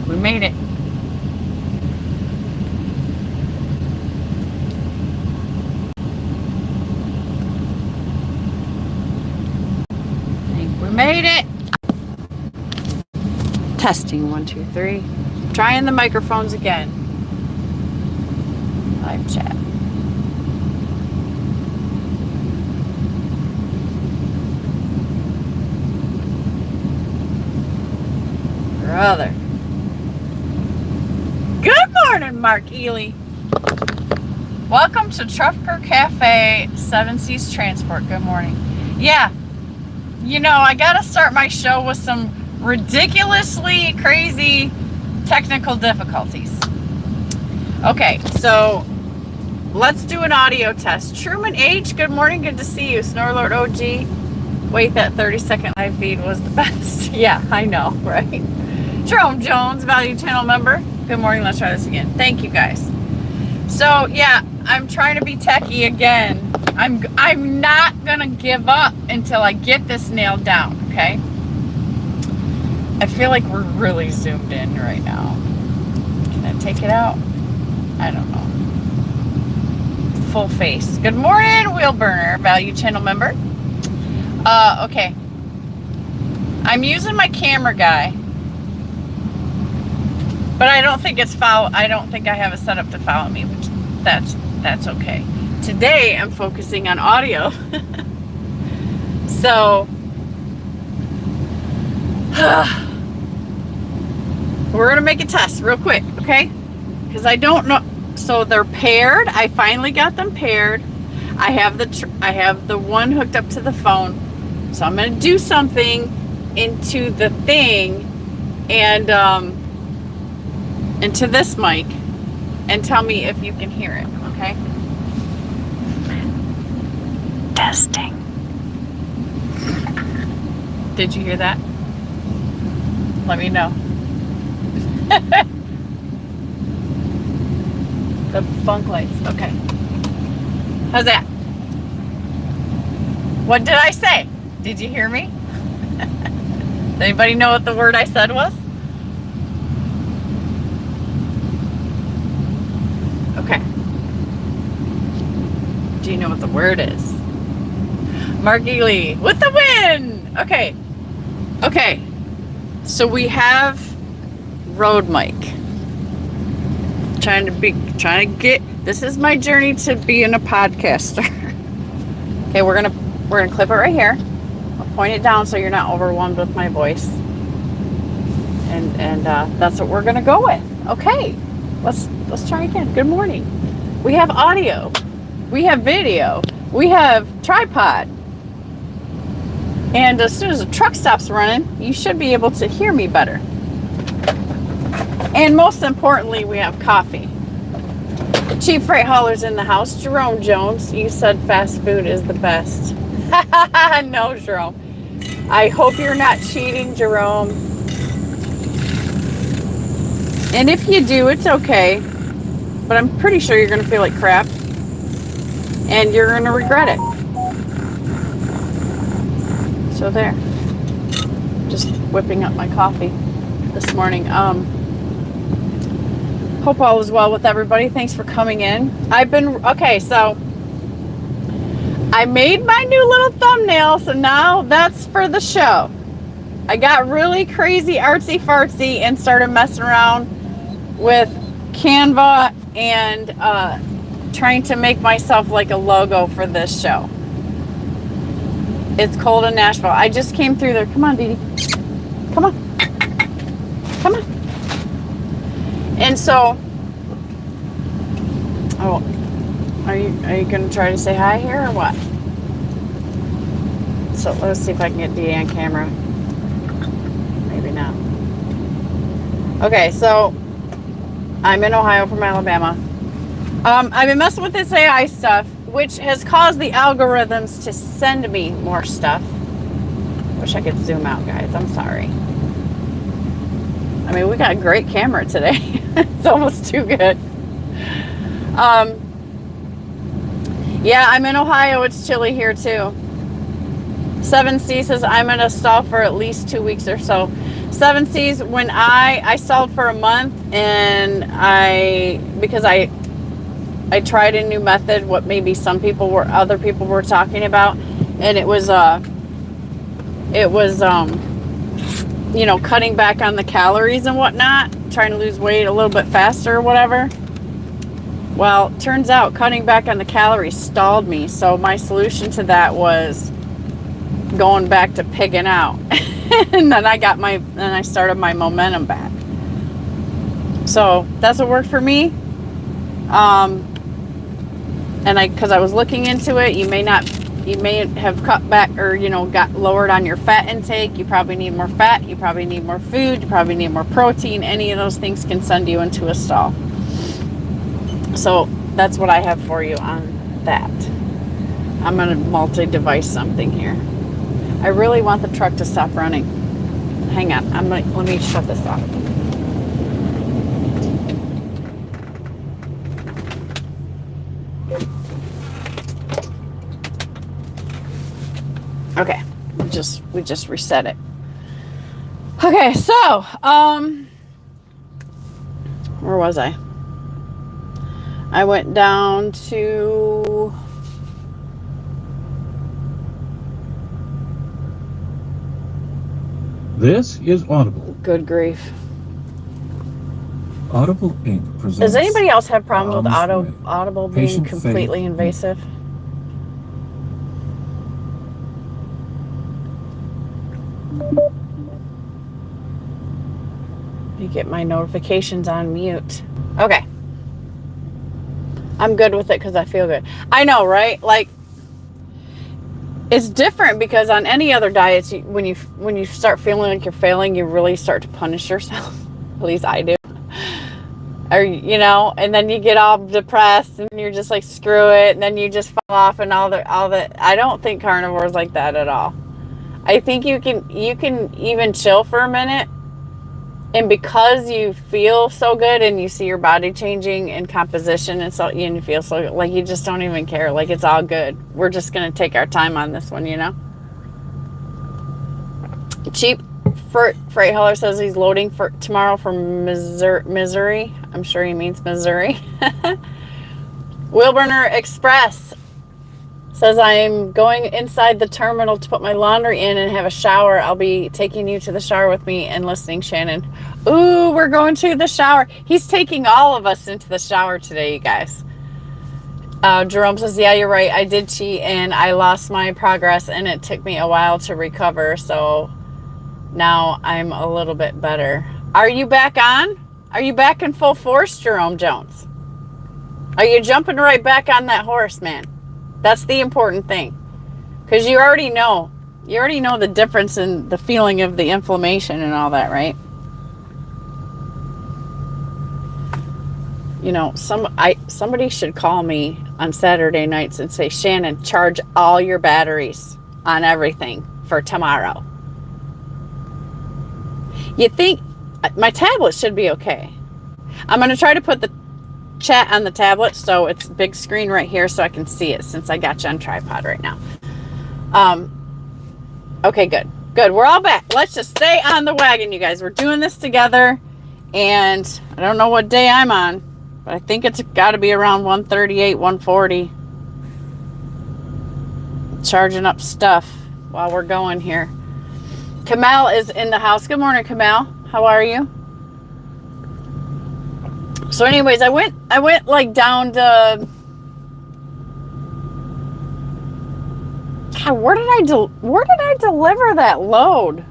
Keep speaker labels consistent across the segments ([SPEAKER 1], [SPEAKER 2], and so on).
[SPEAKER 1] we made it. I think we made it. Testing 1, 2, 3. Trying the microphones again. Live chat. Brother. Good morning, Mark Ely. Welcome to Trucker Cafe, 7 Seas Transport. Good morning. Yeah, you know, I gotta start my show with some ridiculously crazy technical difficulties. Okay, so let's do an audio test. Truman H, good morning, good to see you. Snorlord OG. Wait, that 30-second live feed was the best. Yeah, I know, right? Jerome Jones, value channel member. Good morning, let's try this again. Thank you guys. So yeah, I'm trying to be techie again. I'm not gonna give up until I get this nailed down, okay? I feel like we're really zoomed in right now. Can I take it out? I don't know. Full face. Good morning, Wheel Burner, value channel member. Okay. I'm using my camera guy, but I don't think it's follow. I don't think I have it set up to follow me, which that's okay. Today I'm focusing on audio. So we're gonna make a test real quick, okay? Because I don't know. So they're paired. I finally got them paired. I have the one hooked up to the phone. So I'm gonna do something into the thing and into this mic and tell me if you can hear it, okay? Testing. Did you hear that? Let me know. The funk lights, okay. How's that? What did I say? Did you hear me? Does anybody know what the word I said was? Okay. Do you know what the word is? Mark Ely with the win! Okay. Okay. So we have Rode mic. Trying to get, this is my journey to being a podcaster. Okay, we're gonna clip it right here. I'll point it down so you're not overwhelmed with my voice. And that's what we're gonna go with. Okay, let's try again. Good morning. We have audio, we have video, we have tripod, and as soon as the truck stops running, you should be able to hear me better. And most importantly, we have coffee. Cheap freight haulers in the house. Jerome Jones, you said fast food is the best. No, Jerome. I hope you're not cheating, Jerome. And if you do, it's okay. But I'm pretty sure you're going to feel like crap. And you're going to regret it. So there. Just whipping up my coffee this morning. Hope all is well with everybody. Thanks for coming in. Okay, so I made my new little thumbnail, so now that's for the show. I got really crazy artsy fartsy and started messing around with Canva and trying to make myself like a logo for this show. It's cold in Nashville. I just came through there. Come on, Dee Dee. Come on. Come on. And so, are you gonna try to say hi here or what? So let's see if I can get Dee on camera. Maybe not. Okay, so I'm in Ohio from Alabama. I've been messing with this AI stuff, which has caused the algorithms to send me more stuff. Wish I could zoom out, guys. I'm sorry. I mean, we got a great camera today. It's almost too good. Yeah, I'm in Ohio. It's chilly here too. 7C says I'm in a stall for at least 2 weeks or so. Seven C's, when I stalled for a month, and because I tried a new method, what maybe other people were talking about, and it was you know, cutting back on the calories and whatnot, trying to lose weight a little bit faster or whatever. Well, turns out cutting back on the calories stalled me. So my solution to that was going back to pigging out. And then I started my momentum back. So that's what worked for me. Because I was looking into it, you may have cut back, or, you know, got lowered on your fat intake. You probably need more fat. You probably need more food. You probably need more protein. Any of those things can send you into a stall. So that's what I have for you on that. I'm going to multi-device something here. I really want the truck to stop running. Hang on. Let me shut this off. Okay. We just reset it. Okay, so where was I? I went down to
[SPEAKER 2] This is Audible.
[SPEAKER 1] Good grief.
[SPEAKER 2] Audible Inc. presents.
[SPEAKER 1] Does anybody else have problems with Audible being completely invasive? You get my notifications on mute. Okay. I'm good with it because I feel good. I know, right? Like, it's different because on any other diets, when you start feeling like you're failing, you really start to punish yourself. At least I do. Or, you know, and then you get all depressed and you're just like, screw it, and then you just fall off and all the. I don't think carnivore is like that at all. I think you can even chill for a minute, and because you feel so good and you see your body changing in composition and so you feel so like you just don't even care, like it's all good. We're just gonna take our time on this one, you know. Cheap freight hauler says he's loading for tomorrow from Missouri. I'm sure he means Missouri. Wheelburner Express says, I'm going inside the terminal to put my laundry in and have a shower. I'll be taking you to the shower with me and listening, Shannon. Ooh, we're going to the shower. He's taking all of us into the shower today, you guys. Jerome says, yeah, you're right. I did cheat and I lost my progress and it took me a while to recover. So now I'm a little bit better. Are you back on? Are you back in full force, Jerome Jones? Are you jumping right back on that horse, man? That's the important thing, because you already know the difference in the feeling of the inflammation and all that, right? You know, somebody should call me on Saturday nights and say, Shannon, charge all your batteries on everything for tomorrow. You think my tablet should be okay? I'm going to try to put the chat on the tablet so it's big screen right here so I can see it, since I got you on tripod right now. Okay, good. We're all back. Let's just stay on the wagon, you guys. We're doing this together, and I don't know what day I'm on, but I think it's got to be around 138, 140. Charging up stuff while we're going here. Kamal is in the house. Good morning, Kamal. How are you? So anyways, I went like down to, God, where did I deliver that load?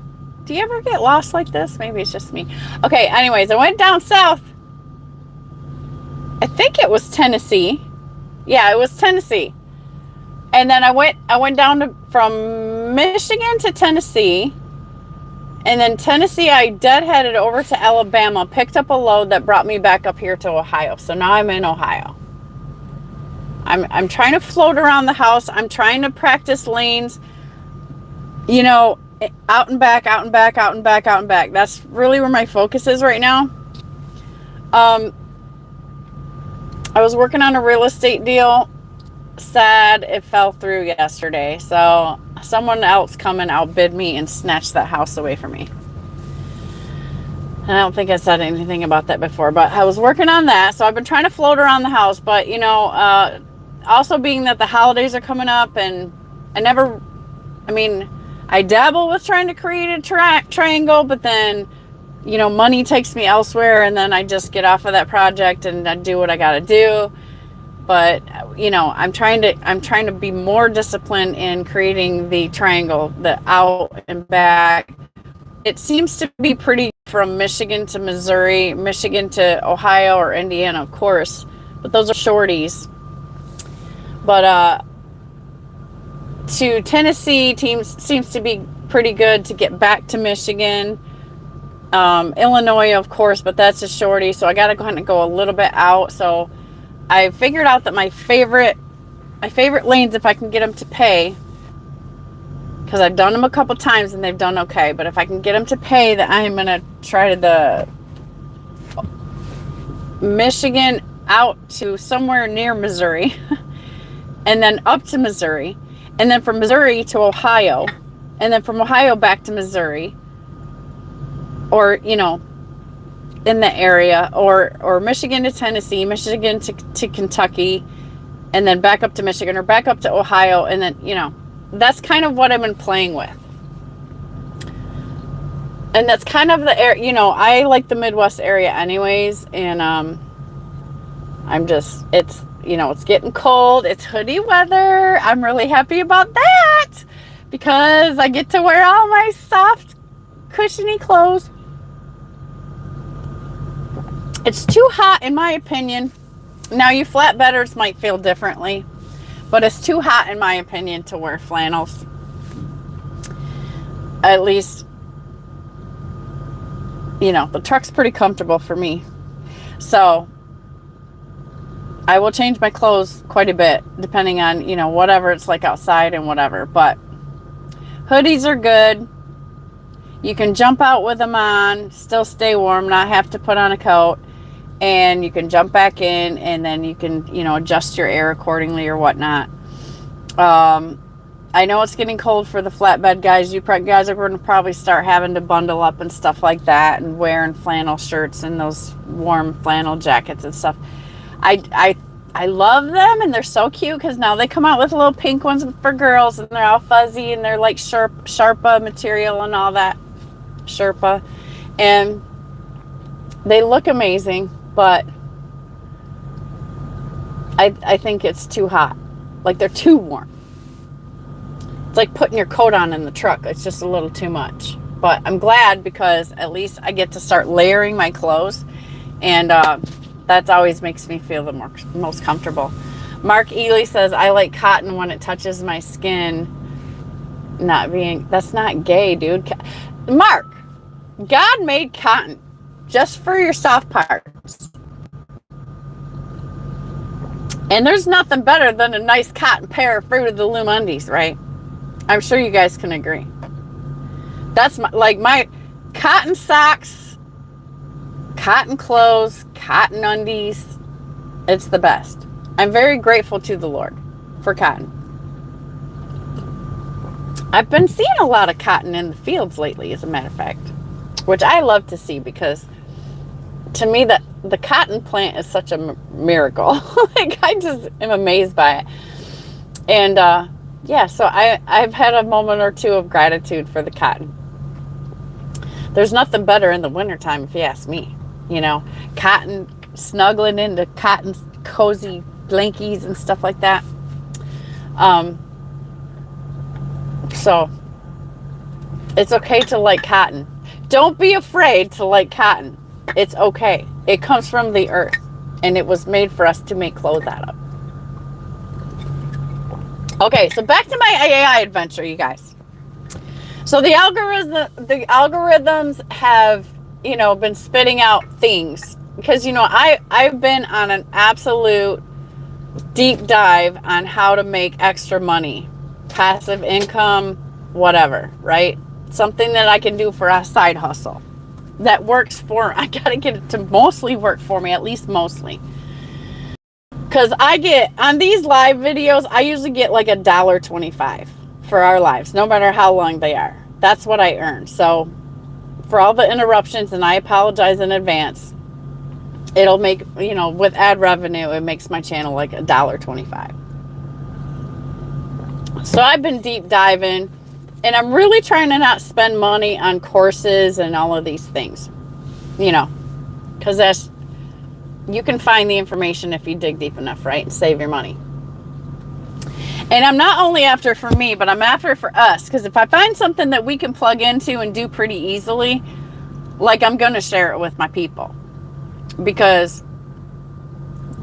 [SPEAKER 1] Do you ever get lost like this? Maybe it's just me. Okay, anyways, I went down south. I think it was Tennessee. Yeah, it was Tennessee. And then I went down from Michigan to Tennessee. And then Tennessee, I deadheaded over to Alabama, picked up a load that brought me back up here to Ohio. So now I'm in Ohio. I'm trying to float around the house. I'm trying to practice lanes, you know, out and back, out and back, out and back, out and back. That's really where my focus is right now. I was working on a real estate deal. Sad it fell through yesterday. So someone else come and outbid me and snatch that house away from me. And I don't think I said anything about that before, but I was working on that. So I've been trying to float around the house, but you know, also being that the holidays are coming up, and I dabble with trying to create a triangle, but then, you know, money takes me elsewhere, and then I just get off of that project and I do what I got to do. But, you know, I'm trying to be more disciplined in creating the triangle, the out and back. It seems to be pretty from Michigan to Missouri, Michigan to Ohio or Indiana, of course, but those are shorties. But to Tennessee seems to be pretty good to get back to Michigan. Illinois, of course, but that's a shorty, so I got to kind of go a little bit out. So I figured out that my favorite lanes, if I can get them to pay, because I've done them a couple times and they've done okay, but if I can get them to pay, that I'm going to try the Michigan out to somewhere near Missouri and then up to Missouri, and then from Missouri to Ohio, and then from Ohio back to Missouri, or, you know, in the area, or Michigan to Tennessee, Michigan to Kentucky, and then back up to Michigan, or back up to Ohio, and then, you know, that's kind of what I've been playing with. And that's kind of the area, you know, I like the Midwest area anyways, and it's, you know, it's getting cold, it's hoodie weather. I'm really happy about that because I get to wear all my soft, cushiony clothes. It's too hot in my opinion. Now you flatbedders might feel differently, but it's too hot in my opinion to wear flannels. At least, you know, the truck's pretty comfortable for me. So I will change my clothes quite a bit depending on, you know, whatever it's like outside and whatever. But hoodies are good. You can jump out with them on, still stay warm, not have to put on a coat. And you can jump back in, and then you can, you know, adjust your air accordingly or whatnot. I know it's getting cold for the flatbed guys. You guys are going to probably start having to bundle up and stuff like that, and wearing flannel shirts and those warm flannel jackets and stuff. I love them, and they're so cute because now they come out with little pink ones for girls, and they're all fuzzy, and they're like Sherpa material and all that. Sherpa. And they look amazing, but I think it's too hot. Like, they're too warm. It's like putting your coat on in the truck. It's just a little too much. But I'm glad because at least I get to start layering my clothes. And that always makes me feel the most comfortable. Mark Ely says, I like cotton when it touches my skin. That's not gay, dude. Mark, God made cotton just for your soft parts. And there's nothing better than a nice cotton pair of Fruit of the Loom undies, right? I'm sure you guys can agree. That's my cotton socks, cotton clothes, cotton undies. It's the best. I'm very grateful to the Lord for cotton. I've been seeing a lot of cotton in the fields lately, as a matter of fact, which I love to see because to me the cotton plant is such a miracle. Like, I just am amazed by it. And yeah, so I've had a moment or two of gratitude for the cotton. There's nothing better in the wintertime, if you ask me. You know, cotton, snuggling into cotton cozy blankies and stuff like that. So it's okay to like cotton. Don't be afraid to like cotton. It's okay. It comes from the earth, and it was made for us to make clothes out of. Okay, so back to my AI adventure, you guys. So the algorithms have, you know, been spitting out things because, you know, I've been on an absolute deep dive on how to make extra money, passive income, whatever, right? Something that I can do for a side hustle that works for, I gotta get it to mostly work for me, at least mostly. Because I get, on these live videos, I usually get like $1.25 for our lives, no matter how long they are. That's what I earn. So for all the interruptions, and I apologize in advance. It'll make, you know, with ad revenue, it makes my channel like $1.25. So I've been deep diving, and I'm really trying to not spend money on courses and all of these things, you know, because that's, you can find the information if you dig deep enough, right, and save your money. And I'm not only after it for me, but I'm after it for us, because if I find something that we can plug into and do pretty easily, like, I'm going to share it with my people. Because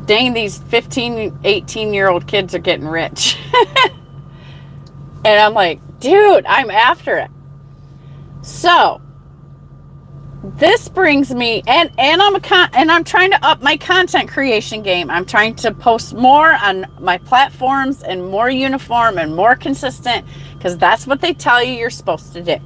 [SPEAKER 1] dang, these 15, 18-year-old kids are getting rich. And I'm like, dude, I'm after it. So this brings me, and I'm trying to up my content creation game. I'm trying to post more on my platforms and more uniform and more consistent, because that's what they tell you you're supposed to do.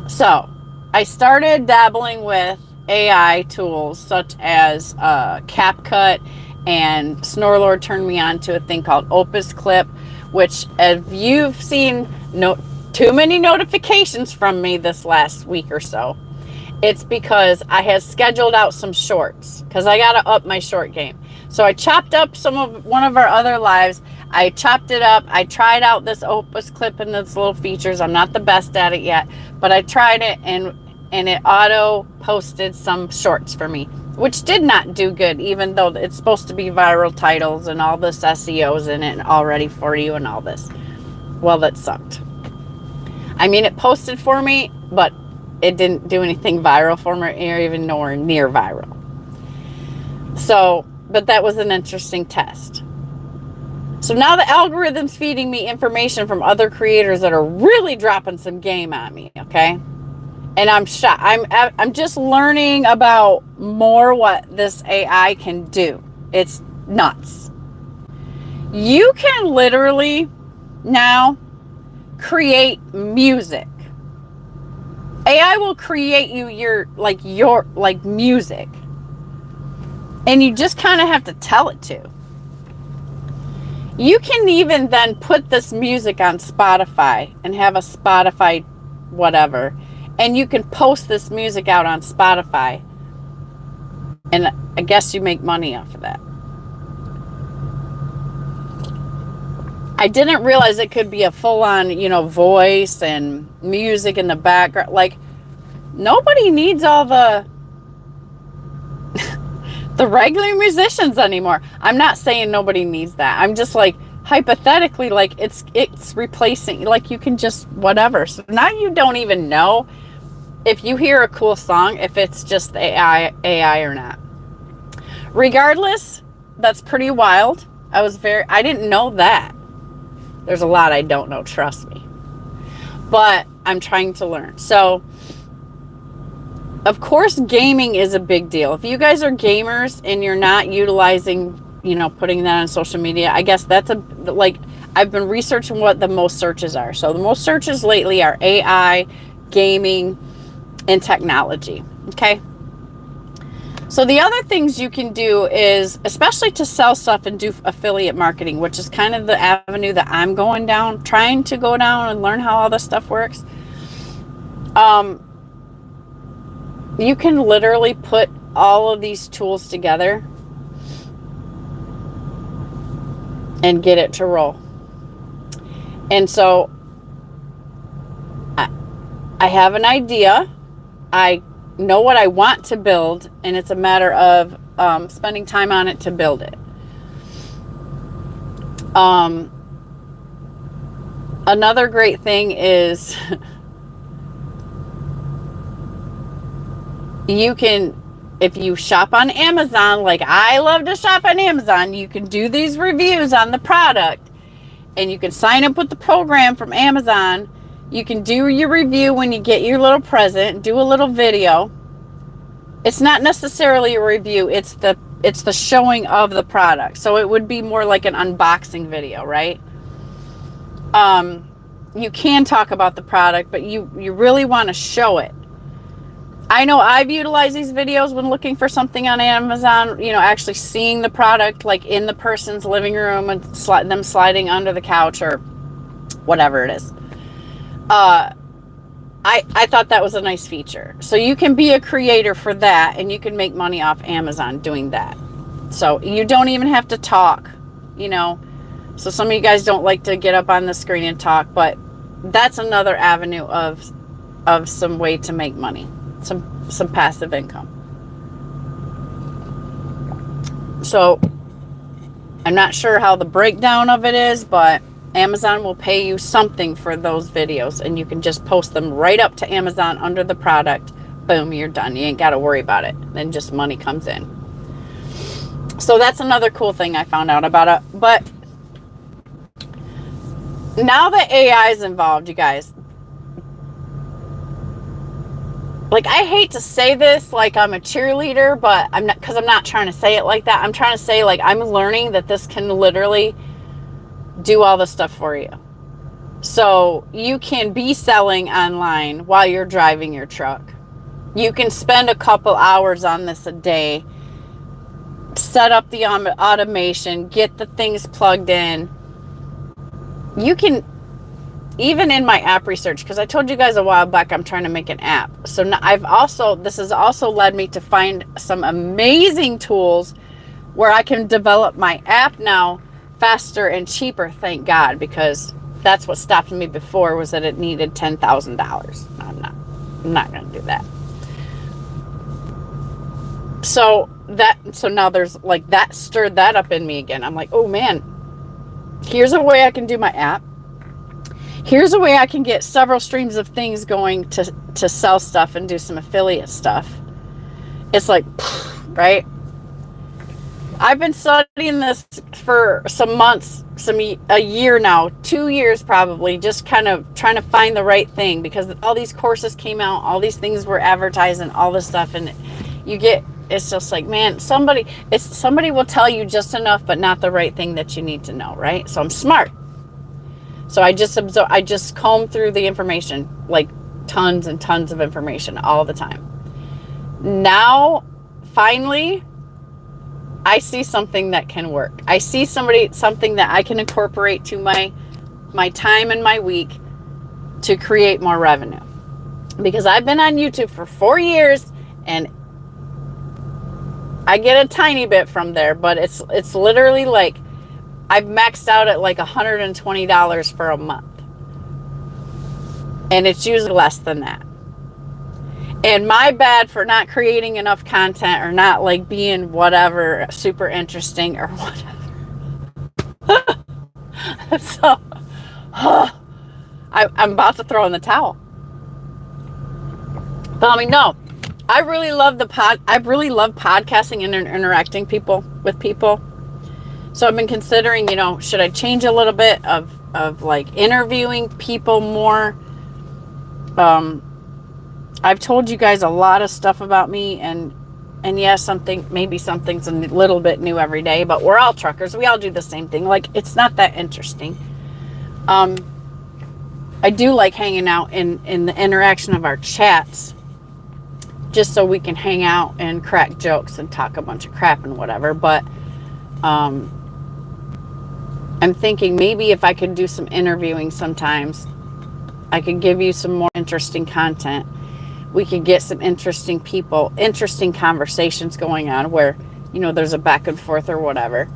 [SPEAKER 1] So I started dabbling with AI tools such as CapCut, and Snorlord turned me on to a thing called Opus Clip, which, if you've seen too many notifications from me this last week or so, it's because I had scheduled out some shorts, because I got to up my short game. So I chopped up one of our other lives. I chopped it up. I tried out this Opus Clip and its little features. I'm not the best at it yet, but I tried it, and it auto posted some shorts for me, which did not do good, even though it's supposed to be viral titles and all this SEOs in it already for you and all this. Well, that sucked. I mean, it posted for me, but it didn't do anything viral for me, or even nowhere near viral. So, but that was an interesting test. So now the algorithm's feeding me information from other creators that are really dropping some game on me, okay? And I'm shocked. I'm just learning about more what this AI can do. It's nuts. You can literally now create music. AI will create you your music. And you just kind of have to tell it to. You can even then put this music on Spotify and have a Spotify whatever. And you can post this music out on Spotify. And I guess you make money off of that. I didn't realize it could be a full-on, you know, voice and music in the background. Like, nobody needs all the the regular musicians anymore. I'm not saying nobody needs that. I'm just like, hypothetically, like, it's replacing, like, you can just whatever. So now you don't even know if you hear a cool song, if it's just AI or not. Regardless, that's pretty wild. I didn't know that. There's a lot I don't know, trust me. But I'm trying to learn. So, of course, gaming is a big deal. If you guys are gamers and you're not utilizing, you know, putting that on social media, I guess that's I've been researching what the most searches are. So the most searches lately are AI, gaming, and technology. Okay. So the other things you can do is, especially to sell stuff and do affiliate marketing, which is kind of the avenue that I'm going down, trying to go down and learn how all this stuff works. You can literally put all of these tools together and get it to roll. And so I have an idea. I know what I want to build, and it's a matter of spending time on it to build it. Another great thing is you can, if you shop on Amazon, like I love to shop on Amazon, you can do these reviews on the product, and you can sign up with the program from Amazon. You can do your review when you get your little present, do a little video. It's not necessarily a review, it's the showing of the product. So it would be more like an unboxing video, right? You can talk about the product, but you really want to show it. I know I've utilized these videos when looking for something on Amazon, you know, actually seeing the product like in the person's living room and them sliding under the couch or whatever it is. I thought that was a nice feature. So you can be a creator for that, and you can make money off Amazon doing that. So you don't even have to talk, you know. So some of you guys don't like to get up on the screen and talk, but that's another avenue of some way to make money, some passive income. So I'm not sure how the breakdown of it is, but Amazon will pay you something for those videos, and you can just post them right up to Amazon under the product. Boom, you're done. You ain't got to worry about it. Then just money comes in. So that's another cool thing I found out about it. But now that AI is involved, you guys, like, I hate to say this like I'm a cheerleader, but I'm not, because I'm not trying to say it like that. I'm trying to say, like, I'm learning that this can literally do all the stuff for you. So you can be selling online while you're driving your truck. You can spend a couple hours on this a day, set up the automation, get the things plugged in. You can, even in my app research, because I told you guys a while back I'm trying to make an app. So now this has also led me to find some amazing tools where I can develop my app now faster and cheaper, thank God, because that's what stopped me before, was that it needed $10,000. I'm not going to do that. So now there's like, that stirred that up in me again. I'm like, oh man, here's a way I can do my app. Here's a way I can get several streams of things going to sell stuff and do some affiliate stuff. It's like, right? I've been studying this for some months, a year now, 2 years probably, just kind of trying to find the right thing, because all these courses came out, all these things were advertised and all this stuff, and it's just like, man, somebody will tell you just enough, but not the right thing that you need to know, right? So I'm smart. So I just comb through the information, like tons and tons of information all the time. Now, finally, I see something that can work. I see something that I can incorporate to my time and my week to create more revenue. Because I've been on YouTube for 4 years, and I get a tiny bit from there, but it's literally like, I've maxed out at like $120 for a month. And it's usually less than that. And my bad for not creating enough content, or not like being whatever super interesting or whatever. So I'm about to throw in the towel. But I mean, no, I really love podcasting and interacting with people. So I've been considering, should I change a little bit of like interviewing people more? I've told you guys a lot of stuff about me, and yes, maybe something's a little bit new every day, but we're all truckers. We all do the same thing. Like, it's not that interesting. I do like hanging out in the interaction of our chats, just so we can hang out and crack jokes and talk a bunch of crap and whatever. But I'm thinking maybe if I could do some interviewing sometimes, I could give you some more interesting content. We could get some interesting people, interesting conversations going on where, there's a back and forth or whatever.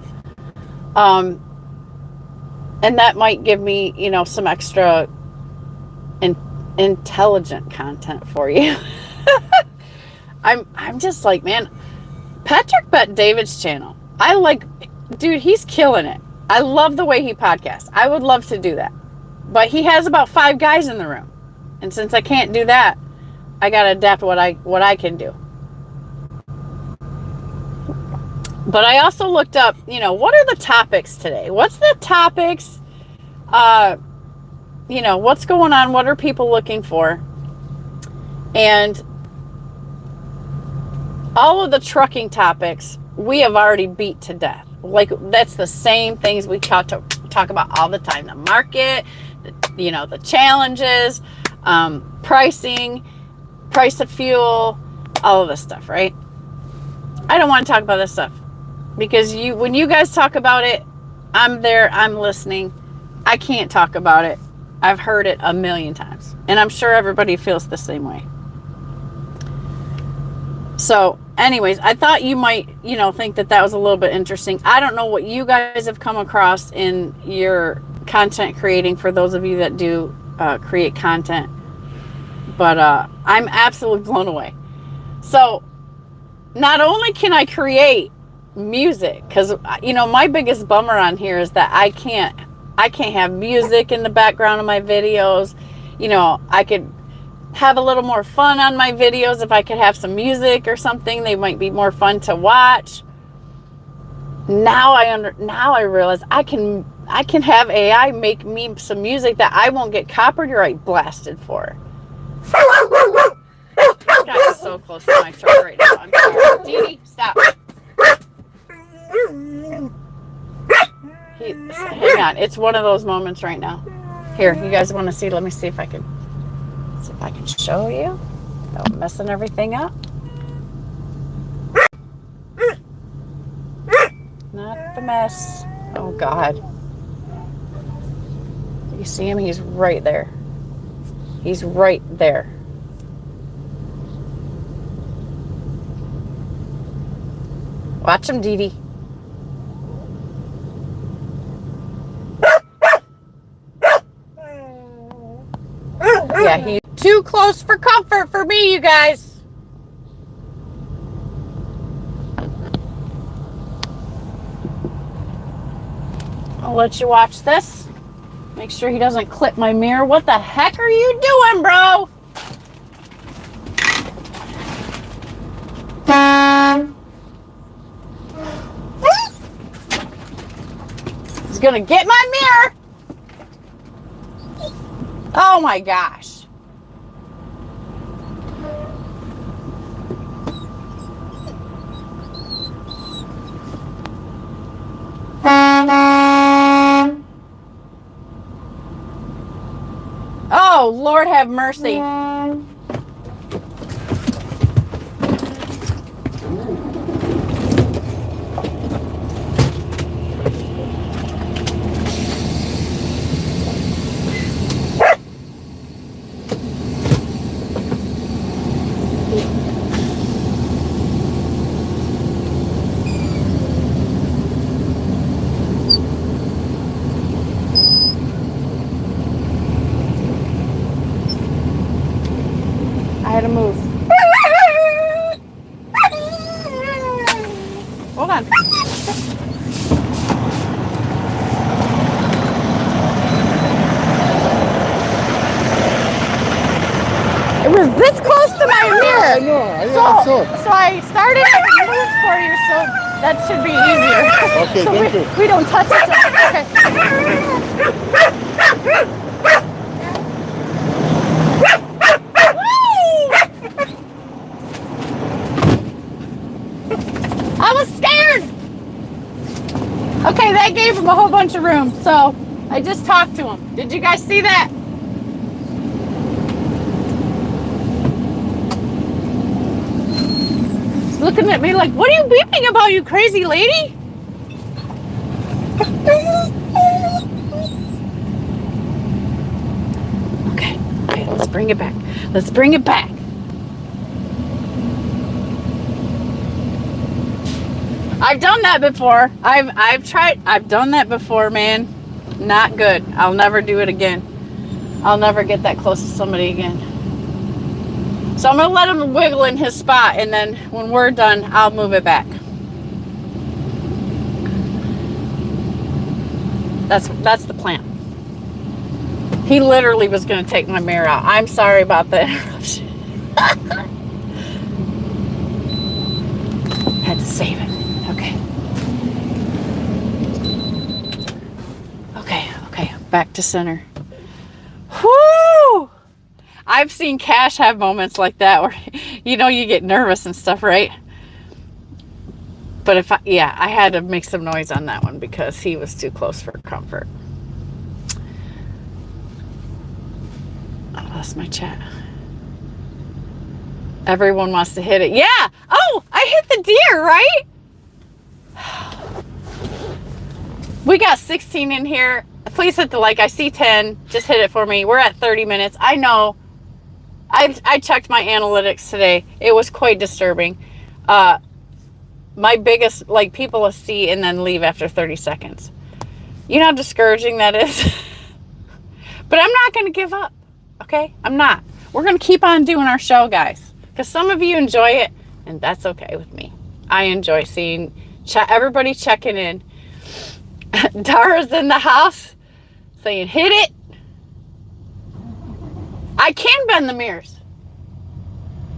[SPEAKER 1] And that might give me, some extra intelligent content for you. I'm just like, man, Patrick Bet David's channel. Dude, he's killing it. I love the way he podcasts. I would love to do that. But he has about 5 guys in the room. And since I can't do that, I got to adapt what I can do. But I also looked up, what are the topics today? What's the topics? What's going on? What are people looking for? And all of the trucking topics we have already beat to death. Like, that's the same things we talk about all the time. The market, the challenges, pricing, price of fuel, all of this stuff, right? I don't want to talk about this stuff, because when you guys talk about it, I'm there, I'm listening. I can't talk about it. I've heard it a million times. And I'm sure everybody feels the same way. So anyways, I thought you might, think that was a little bit interesting. I don't know what you guys have come across in your content creating, for those of you that do create content. But I'm absolutely blown away. So not only can I create music, because my biggest bummer on here is that I can't have music in the background of my videos. I could have a little more fun on my videos if I could have some music or something. They might be more fun to watch. Now I realize I can have AI make me some music that I won't get copyright blasted for. This guy is so close to my truck right now. I'm sorry. Dee, stop. Hang on. It's one of those moments right now. Here, you guys want to see? Let me see if I can show you without messing everything up. Not the mess. Oh, God. You see him? He's right there. He's right there. Watch him, Dee Dee. Yeah, he's too close for comfort for me, you guys. I'll let you watch this. Make sure he doesn't clip my mirror. What the heck are you doing, bro? He's gonna get my mirror. Oh my gosh. Oh, Lord have mercy. I had to move. Hold on. It was this close to my mirror.
[SPEAKER 3] I know.
[SPEAKER 1] So I started to move for you, so that should be easier.
[SPEAKER 3] Okay,
[SPEAKER 1] so
[SPEAKER 3] thank you.
[SPEAKER 1] We don't touch it. Okay. I was scared. Okay, that gave him a whole bunch of room. So I just talked to him. Did you guys see that? He's looking at me like, what are you weeping about, you crazy lady? Okay, let's bring it back. Let's bring it back. I've done that before. I've done that before, man. Not good. I'll never do it again. I'll never get that close to somebody again. So I'm gonna let him wiggle in his spot, and then when we're done, I'll move it back. That's the plan. He literally was gonna take my mirror out. I'm sorry about the interruption. Had to save it. Okay, back to center. Whoo! I've seen Cash have moments like that where, you get nervous and stuff, right? But I had to make some noise on that one because he was too close for comfort. I lost my chat. Everyone wants to hit it. Yeah! Oh, I hit the deer, right? We got 16 in here. Please hit the like. I see 10. Just hit it for me. We're at 30 minutes. I know I checked my analytics today. It was quite disturbing. My biggest, like, people will see and then leave after 30 seconds. You know how discouraging that is? But I'm not going to give up, okay? I'm not. We're going to keep on doing our show, guys, because some of you enjoy it, and that's okay with me. I enjoy seeing everybody checking in. Dara's in the house saying, hit it. I can bend the mirrors,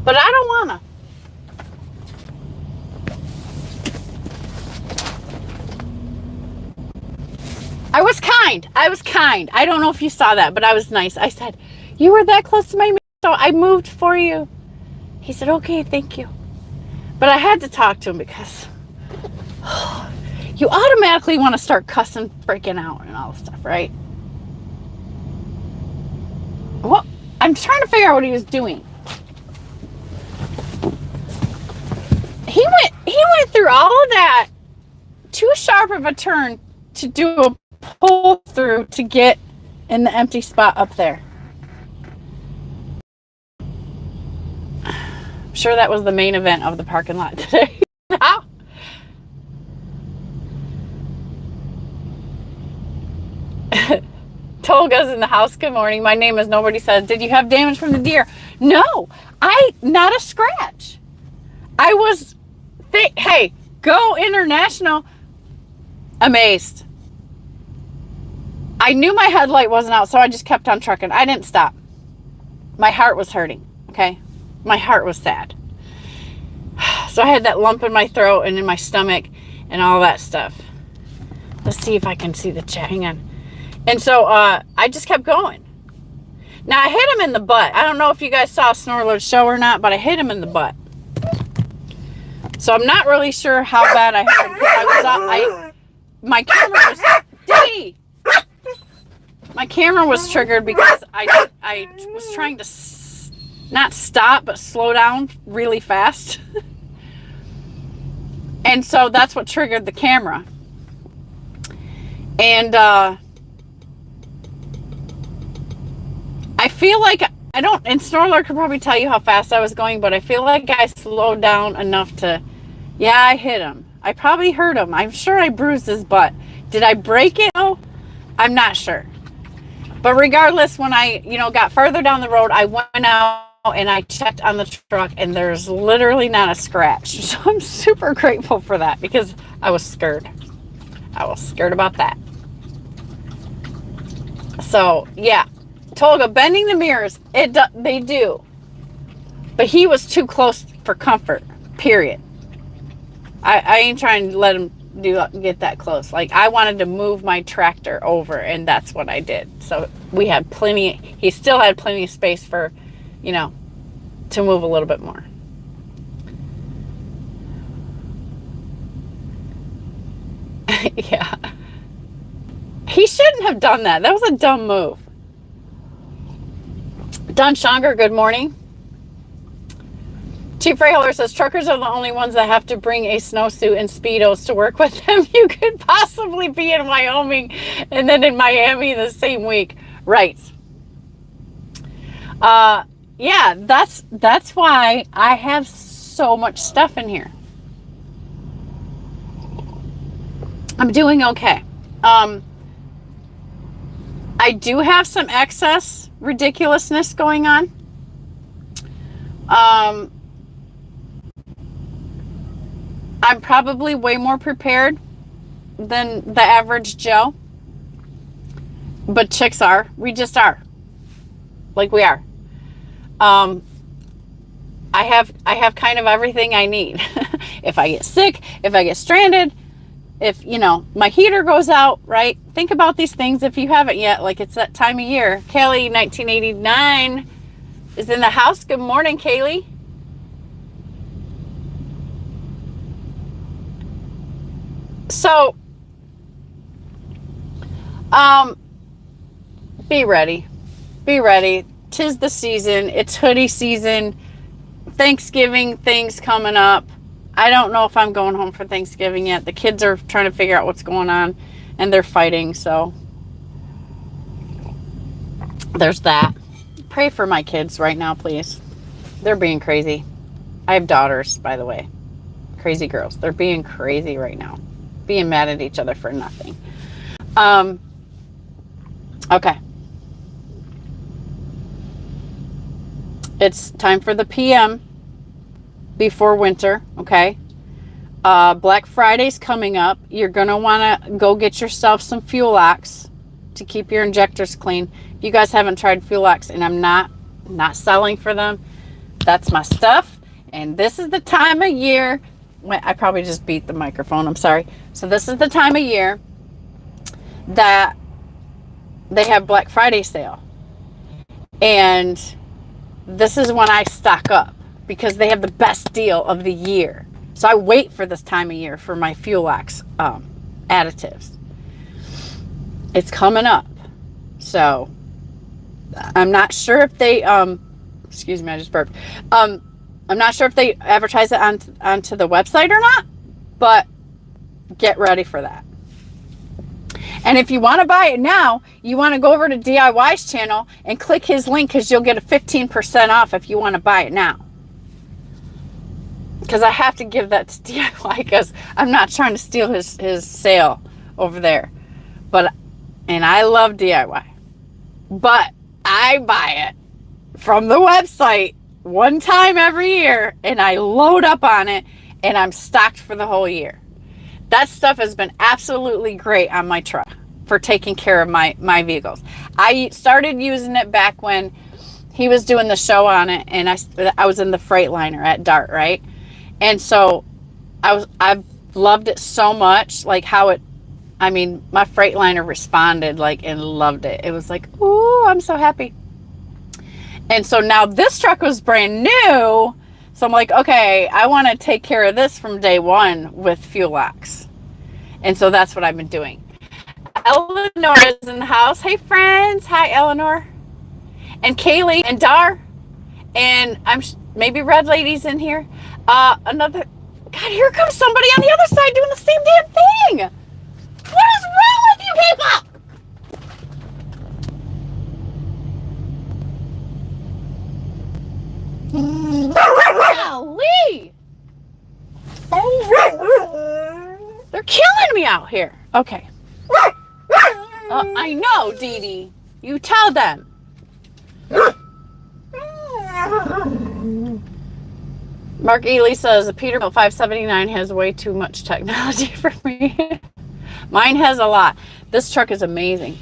[SPEAKER 1] but I don't want to. I was kind. I don't know if you saw that, but I was nice. I said, you were that close to my mirror, so I moved for you. He said, okay, thank you. But I had to talk to him because you automatically want to start cussing, freaking out, and all this stuff, right? Well, I'm trying to figure out what he was doing. He went through all of that, too sharp of a turn to do a pull through to get in the empty spot up there. I'm sure that was the main event of the parking lot today. Tolga's in the house. Good morning. My name is Nobody Says. Did you have damage from the deer? No, not a scratch. I was, hey, Go International. Amazed. I knew my headlight wasn't out, so I just kept on trucking. I didn't stop. My heart was hurting, okay? My heart was sad. So I had that lump in my throat and in my stomach and all that stuff. Let's see if I can see the chat. Hang on. And so I just kept going. Now, I hit him in the butt. I don't know if you guys saw Snorler's show or not, but I hit him in the butt. So I'm not really sure how bad I hit him. My camera was... Dee! My camera was triggered because I was trying to not stop, but slow down really fast. And so that's what triggered the camera. And I feel like and Snorler could probably tell you how fast I was going, but I feel like I slowed down enough to, yeah, I hit him. I probably hurt him. I'm sure I bruised his butt. Did I break it? No, I'm not sure. But regardless, when I, got further down the road, I went out and I checked on the truck and there's literally not a scratch. So I'm super grateful for that because I was scared. I was scared about that. So, yeah. Tolga, bending the mirrors, they do. But he was too close for comfort, period. I ain't trying to let him get that close. Like, I wanted to move my tractor over, and that's what I did. So we had he still had plenty of space for, to move a little bit more. Yeah. He shouldn't have done that. That was a dumb move. Don Shonger, good morning. Chief Freyholer says, truckers are the only ones that have to bring a snowsuit and Speedos to work with them. You could possibly be in Wyoming and then in Miami the same week. Right. Yeah, that's why I have so much stuff in here. I'm doing okay. I do have some excess ridiculousness going on. I'm probably way more prepared than the average Joe. But chicks are. We just are. Like we are. I have kind of everything I need. If I get sick, if I get stranded, if, my heater goes out, right? Think about these things if you haven't yet. Like, it's that time of year. Kaylee, 1989, is in the house. Good morning, Kaylee. So, be ready. Be ready. 'Tis the season. It's hoodie season. Thanksgiving things coming up. I don't know if I'm going home for Thanksgiving yet. The kids are trying to figure out what's going on, and they're fighting, so there's that. Pray for my kids right now, please. They're being crazy. I have daughters, by the way. Crazy girls. They're being crazy right now. Being mad at each other for nothing. Okay. It's time for the PM before winter, okay? Black Friday's coming up. You're going to want to go get yourself some Fuel Ox to keep your injectors clean. If you guys haven't tried Fuel Ox, and I'm not selling for them, that's my stuff. And this is the time of year when I probably just beat the microphone. I'm sorry. So this is the time of year that they have Black Friday sale. And this is when I stock up because they have the best deal of the year. So I wait for this time of year for my Fuel Ox additives. It's coming up. So I'm not sure if they, excuse me, I just burped. I'm not sure if they advertise it onto the website or not, but get ready for that. And if you want to buy it now, you want to go over to DIY's channel and click his link because you'll get a 15% off if you want to buy it now. Because I have to give that to DIY because I'm not trying to steal his sale over there. And I love DIY. But I buy it from the website one time every year and I load up on it and I'm stocked for the whole year. That stuff has been absolutely great on my truck for taking care of my vehicles. I started using it back when he was doing the show on it and I was in the Freightliner at DART, right? And so I've loved it so much, like how my Freightliner responded like and loved it. It was like, ooh, I'm so happy. And so now this truck was brand new. So I'm like, okay, I want to take care of this from day one with Fuel Ox. And so that's what I've been doing. Eleanor is in the house. Hey, friends. Hi, Eleanor. And Kaylee and Dar. And maybe Red Lady's in here. God, here comes somebody on the other side doing the same damn thing. What is wrong with you people? Golly. They're killing me out here. Okay. I know, Dee Dee. You tell them. Mark Ely says the Peterbilt 579 has way too much technology for me. Mine has a lot. This truck is amazing.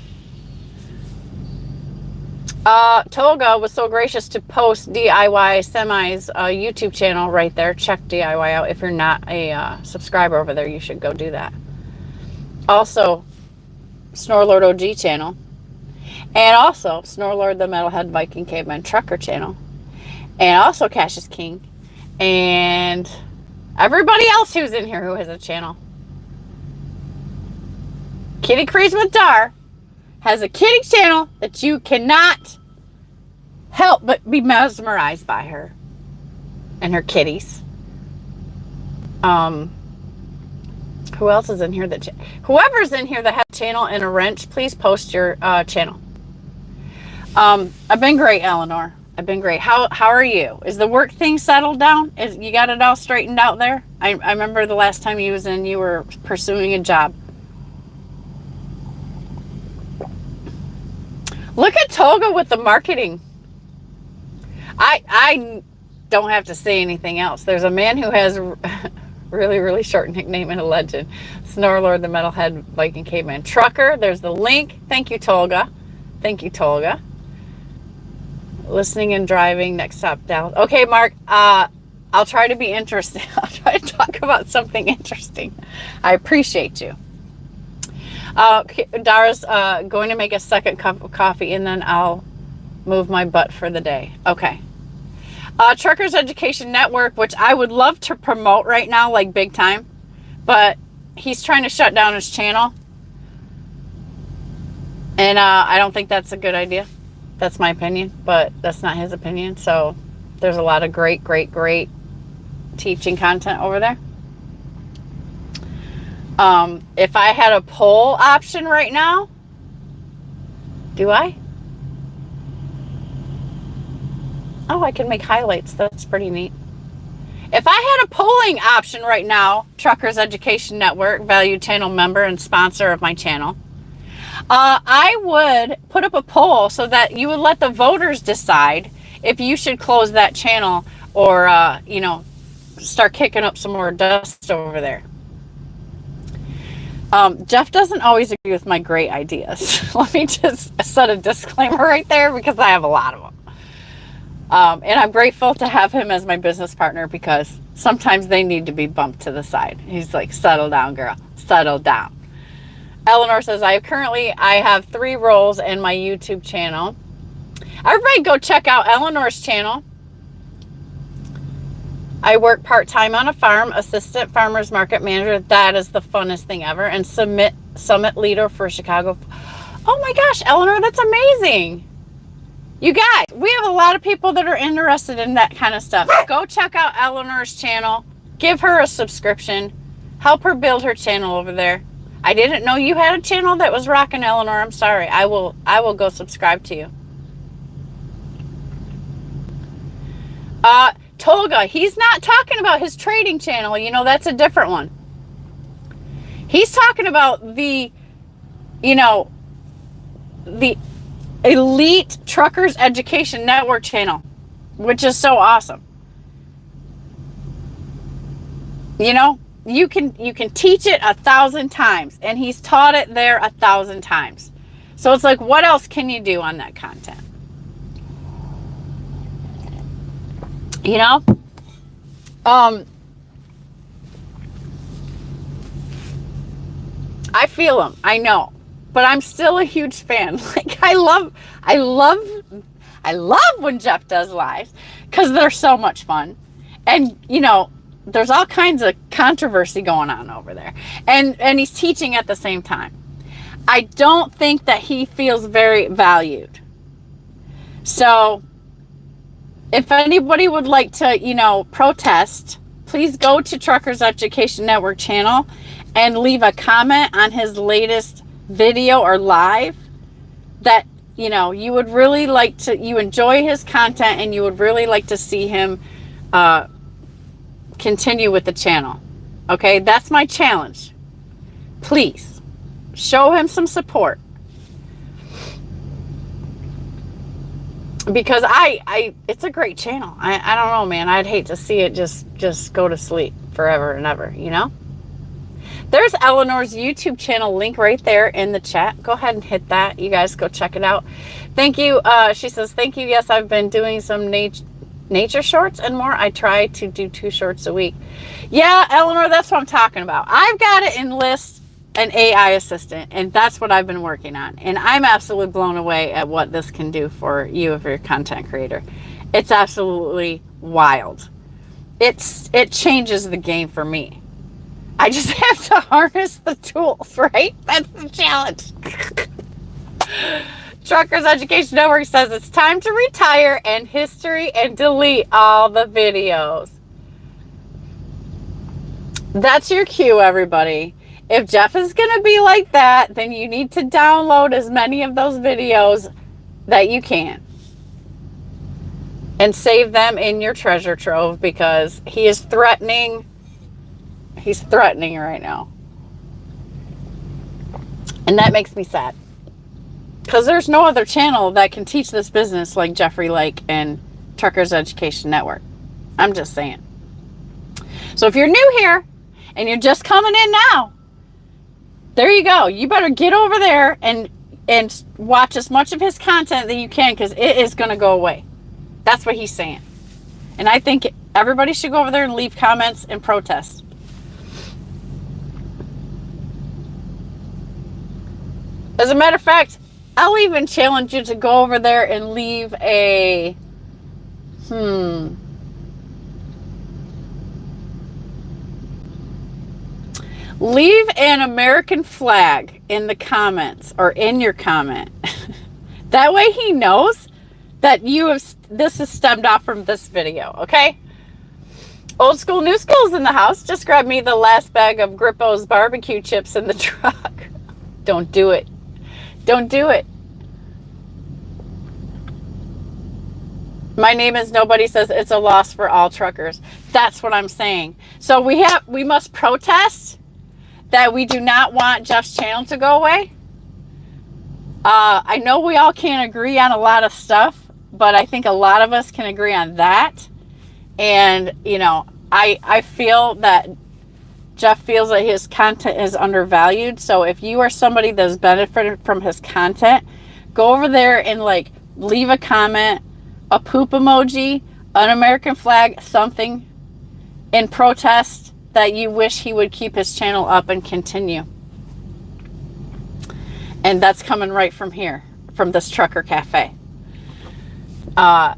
[SPEAKER 1] Tolga was so gracious to post DIY Semi's YouTube channel right there. Check DIY out. If you're not a subscriber over there, you should go do that. Also, Snorlord OG channel. And also, Snorlord the Metalhead Viking Caveman Trucker channel. And also, Cash is King. And everybody else who's in here who has a channel. Kitty Crease with Dar has a kitty channel that you cannot help but be mesmerized by her and her kitties. Who else is in here whoever's in here that has a channel and a wrench, please post your channel. I've been great, Eleanor. I've been great. How are you? Is the work thing settled down? You got it all straightened out there? I remember the last time you was in, you were pursuing a job. Look at Tolga with the marketing. I don't have to say anything else. There's a man who has a really, really short nickname and a legend. Snorlord the Metalhead Viking Caveman Trucker. There's the link. Thank you, Tolga. Thank you, Tolga. Listening and driving. Next stop, Dallas. Okay, Mark. I'll try to be interesting. I'll try to talk about something interesting. I appreciate you. Dara's going to make a second cup of coffee and then I'll move my butt for the day. Okay. Truckers Education Network, which I would love to promote right now, like big time, but he's trying to shut down his channel. And I don't think that's a good idea. That's my opinion, but that's not his opinion. So there's a lot of great teaching content over there. If I had a poll option right now, do I? Oh, I can make highlights. That's pretty neat. If I had a polling option right now, Truckers Education Network, valued channel member and sponsor of my channel, I would put up a poll so that you would let the voters decide if you should close that channel or, you know, start kicking up some more dust over there. Jeff doesn't always agree with my great ideas. Let me just set a disclaimer right there because I have a lot of them. And I'm grateful to have him as my business partner because sometimes they need to be bumped to the side. He's like, settle down, girl, settle down. Eleanor says, I have 3 roles in my YouTube channel. Everybody go check out Eleanor's channel. I work part-time on a farm, assistant farmer's market manager. That is the funnest thing ever. And summit leader for Chicago. Oh my gosh, Eleanor, that's amazing. You guys, we have a lot of people that are interested in that kind of stuff. Go check out Eleanor's channel. Give her a subscription. Help her build her channel over there. I didn't know you had a channel that was rocking, Eleanor. I'm sorry. I will go subscribe to you. Tolga, he's not talking about his trading channel. You know, that's a different one. He's talking about the, you know, the Elite Truckers Education Network channel, which is so awesome. You know, you can teach it 1,000 times, and he's taught it there 1,000 times. So it's like, what else can you do on that content? You know, I feel him. I know. But I'm still a huge fan. Like I love when Jeff does lives because they're so much fun. And you know, there's all kinds of controversy going on over there. And he's teaching at the same time. I don't think that he feels very valued. So if anybody would like to, you know, protest, please go to Truckers Education Network channel and leave a comment on his latest video or live that, you know, you would really like to, you enjoy his content and you would really like to see him continue with the channel. Okay, that's my challenge. Please show him some support. Because it's a great channel. I don't know, man. I'd hate to see it just go to sleep forever and ever, you know? There's Eleanor's YouTube channel link right there in the chat. Go ahead and hit that. You guys go check it out. Thank you. She says, thank you. Yes, I've been doing some nature shorts and more. I try to do 2 shorts a week. Yeah, Eleanor, that's what I'm talking about. I've got to enlist an AI assistant, and that's what I've been working on. And I'm absolutely blown away at what this can do for you if you're a content creator. It's absolutely wild. It changes the game for me. I just have to harness the tools, right? That's the challenge. Truckers Education Network says it's time to retire and history and delete all the videos. That's your cue, everybody. If Jeff is going to be like that, then you need to download as many of those videos that you can and save them in your treasure trove because he is threatening. He's threatening right now. And that makes me sad. Because there's no other channel that can teach this business like Jeffrey Lake and Truckers Education Network. I'm just saying. So if you're new here and you're just coming in now, there you go. You better get over there and watch as much of his content that you can because it is going to go away. That's what he's saying. And I think everybody should go over there and leave comments and protest. As a matter of fact, I'll even challenge you to go over there and leave a, leave an American flag in the comments or in your comment. That way he knows that this is stemmed off from this video, okay? Old school, new school's in the house. Just grab me the last bag of Grippo's barbecue chips in the truck. Don't do it. Don't do it. My name is nobody says it's a loss for all truckers. That's what I'm saying. So we must protest that we do not want Jeff's channel to go away. I know we all can't agree on a lot of stuff, but I think a lot of us can agree on that. And, you know, I feel that Jeff feels that his content is undervalued. So if you are somebody that's benefited from his content, go over there and like leave a comment, a poop emoji, an American flag, something in protest that you wish he would keep his channel up and continue. And that's coming right from here, from this trucker cafe. And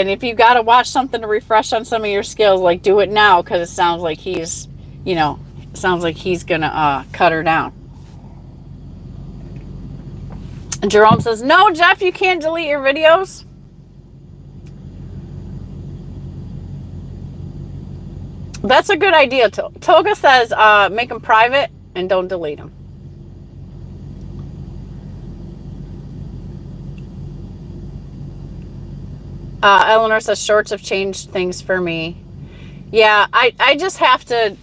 [SPEAKER 1] if you got to watch something to refresh on some of your skills, like do it now, because it sounds like he's, you know, sounds like he's going to cut her down. And Jerome says, no, Jeff, you can't delete your videos. That's a good idea. Toga says, make them private and don't delete them. Eleanor says, shorts have changed things for me. Yeah, I just have to...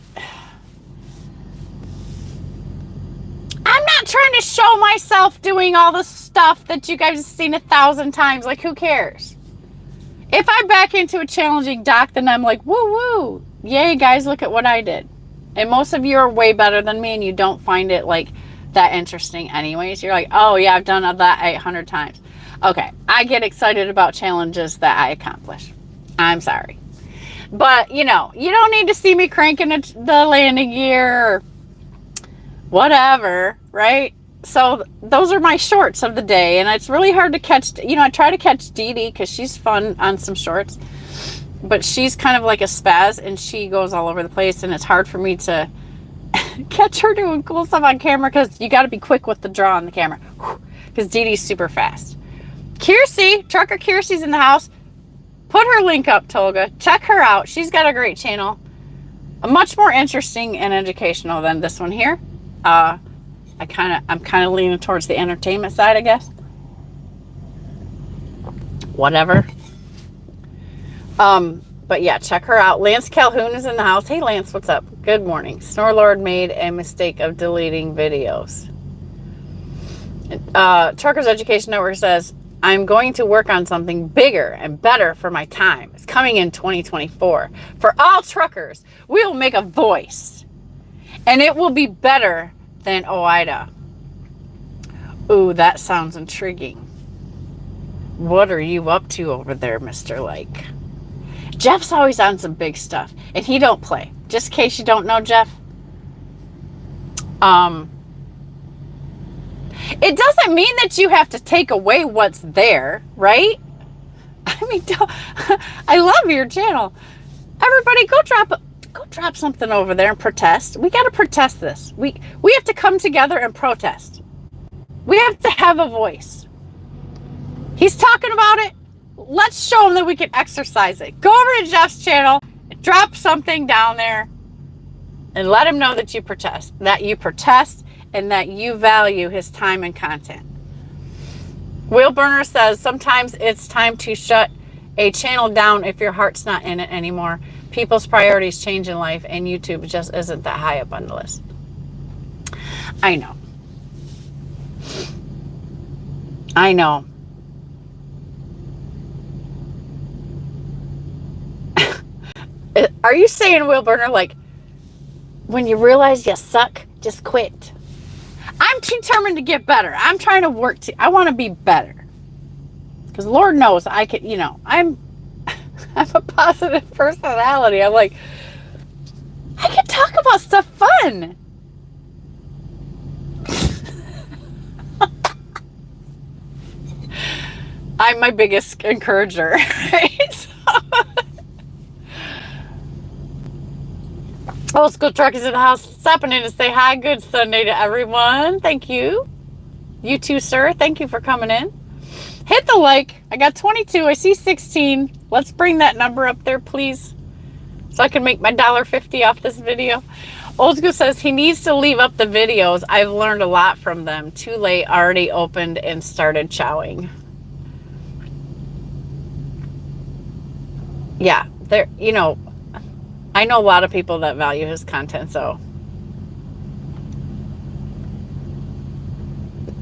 [SPEAKER 1] I'm not trying to show myself doing all the stuff that you guys have seen 1,000 times. Like, who cares? If I back into a challenging doc, then I'm like, woo woo. Yay, guys, look at what I did. And most of you are way better than me, and you don't find it, like, that interesting anyways. You're like, oh, yeah, I've done that 800 times. Okay, I get excited about challenges that I accomplish. I'm sorry. But, you know, you don't need to see me cranking the landing gear or whatever, right? So those are my shorts of the day. And it's really hard to catch, you know, I try to catch Dee Dee because she's fun on some shorts. But she's kind of like a spaz and she goes all over the place. And it's hard for me to catch her doing cool stuff on camera because you got to be quick with the draw on the camera. Because Dee Dee's super fast. Kiersey, Trucker Kiersey's in the house. Put her link up, Tolga. Check her out. She's got a great channel. Much more interesting and educational than this one here. I'm kind of leaning towards the entertainment side, I guess. Whatever. But yeah, check her out. Lance Calhoun is in the house. Hey, Lance, what's up? Good morning. Snorlord made a mistake of deleting videos. Truckers Education Network says, I'm going to work on something bigger and better for my time. It's coming in 2024. For all truckers, we will make a voice. And it will be better than OIDA. Ooh, that sounds intriguing. What are you up to over there, Mr. Like? Jeff's always on some big stuff. And he don't play. Just in case you don't know Jeff. It doesn't mean that you have to take away what's there, right? I mean, I love your channel. Everybody go drop something over there and protest. We got to protest this. We have to come together and protest. We have to have a voice. He's talking about it. Let's show him that we can exercise it. Go over to Jeff's channel, drop something down there, and let him know that you protest. And that you value his time and content. Will Burner says, sometimes it's time to shut a channel down if your heart's not in it anymore. People's priorities change in life, and YouTube just isn't that high up on the list. I know. I know. Are you saying, Will Burner, like, when you realize you suck, just quit? I'm determined to get better. I'm trying to work I want to be better. Because Lord knows I could, you know, I'm a positive personality. I'm like, I can talk about stuff fun. I'm my biggest encourager, right? Old School Truck is in the house. Stopping in to say hi. Good Sunday to everyone. Thank you. You too, sir. Thank you for coming in. Hit the like. I got 22. I see 16. Let's bring that number up there, please, so I can make my $1.50 off this video. Old School says he needs to leave up the videos. I've learned a lot from them. Too late. Already opened and started chowing. yeah, there, you know, I know a lot of people that value his content. So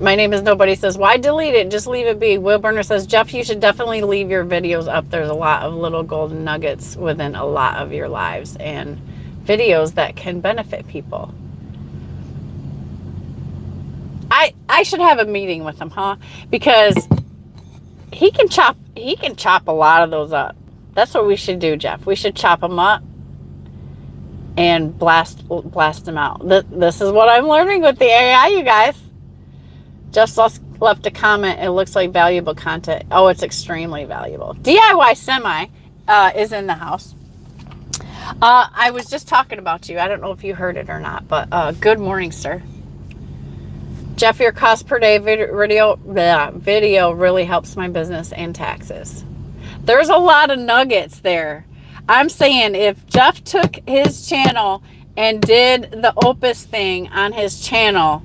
[SPEAKER 1] my name is Nobody says, why delete it? Just leave it be. Will Burner says, Jeff, you should definitely leave your videos up. There's a lot of little golden nuggets within a lot of your lives and videos that can benefit people. I should have a meeting with him, huh? Because he can chop a lot of those up. That's what we should do, Jeff. We should chop them up and blast them out. This is what I'm learning with the AI, you guys. Just left a comment. It looks like valuable content. Oh, it's extremely valuable. DIY Semi is in the house. I was just talking about you. I don't know if you heard it or not, but good morning, sir. Jeff, your cost per day video really helps my business and taxes. There's a lot of nuggets there. I'm saying if Jeff took his channel and did the Opus thing on his channel,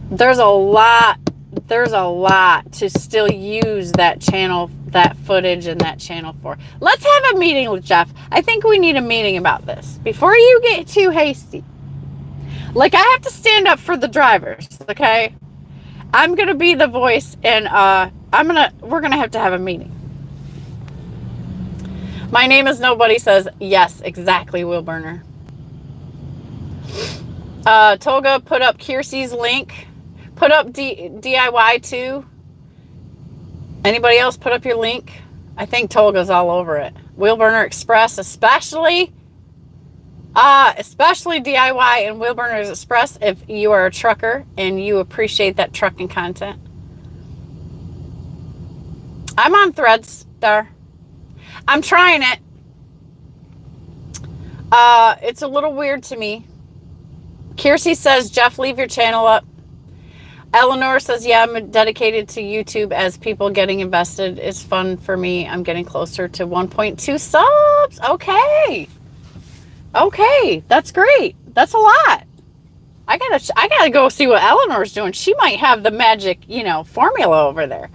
[SPEAKER 1] there's a lot to still use that channel, that footage and that channel for. Let's have a meeting with Jeff. I think we need a meeting about this before you get too hasty. Like, I have to stand up for the drivers, okay? I'm going to be the voice, and we're going to have a meeting. My name is Nobody says, yes, exactly, Will Burner. Tolga put up Kiersey's link. Put up DIY too. Anybody else put up your link? I think Tolga's all over it. Will Burner Express, especially DIY and Will Burner Express if you are a trucker and you appreciate that trucking content. I'm on Threads there. I'm trying it. It's a little weird to me. Kiersey says, Jeff, leave your channel up. Eleanor says, yeah, I'm dedicated to YouTube as people getting invested. It's fun for me. I'm getting closer to 1.2 subs. Okay, that's great. That's a lot. I gotta go see what Eleanor's doing. She might have the magic, formula over there.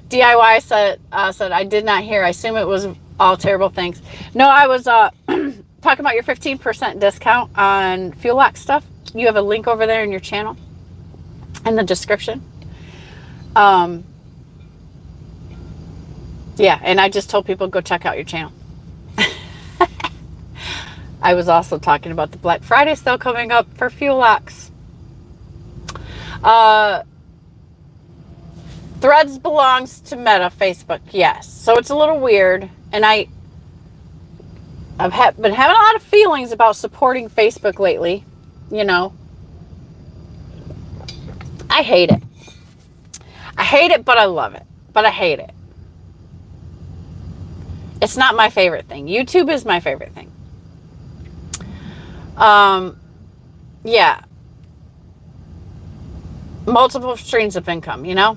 [SPEAKER 1] DIY said I did not hear. I assume it was all terrible things. No, I was talking about your 15% discount on Fuel Lock stuff. You have a link over there in your channel in the description. Yeah, and I just told people go check out your channel. I was also talking about the Black Friday sale coming up for Fuel Locks. Threads belongs to Meta, Facebook, yes. So it's a little weird, and I've been having a lot of feelings about supporting Facebook lately. I hate it. I hate it, but I love it. But I hate it. It's not my favorite thing. YouTube is my favorite thing. Yeah. Multiple streams of income, Yeah,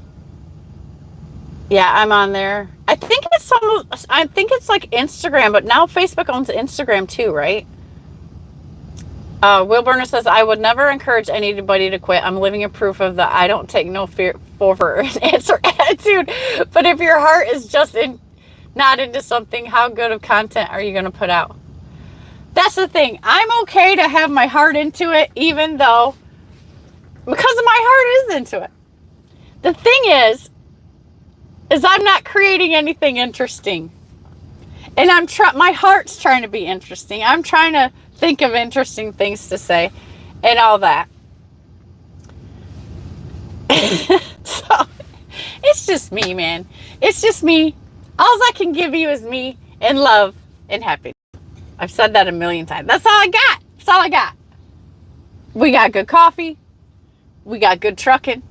[SPEAKER 1] I'm on there. I think it's like Instagram, but now Facebook owns Instagram too, right? Will Burner says, I would never encourage anybody to quit. I'm living a proof of the I don't take no fear for an answer attitude. But if your heart is just not into something, how good of content are you going to put out? That's the thing. I'm okay to have my heart into it, even though, because my heart is into it. The thing is I'm not creating anything interesting. And my heart's trying to be interesting. I'm trying to think of interesting things to say and all that. So it's just me, man. It's just me. All I can give you is me and love and happiness. I've said that a million times. That's all I got. That's all I got. We got good coffee. We got good trucking.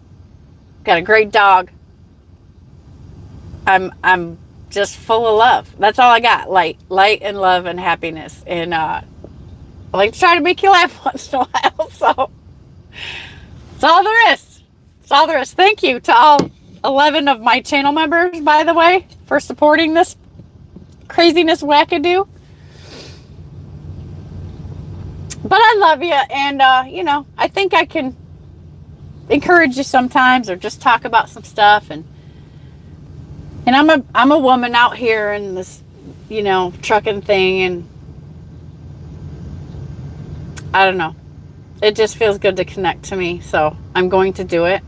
[SPEAKER 1] Got a great dog. I'm just full of love. That's all I got. Light and love and happiness. And I like to try to make you laugh once in a while. So that's all there is. That's all there is. Thank you to all 11 of my channel members, by the way, for supporting this craziness wackadoo. But I love you, and I think I can encourage you sometimes, or just talk about some stuff, and I'm a woman out here in this trucking thing, and I don't know. It just feels good to connect to me, so I'm going to do it,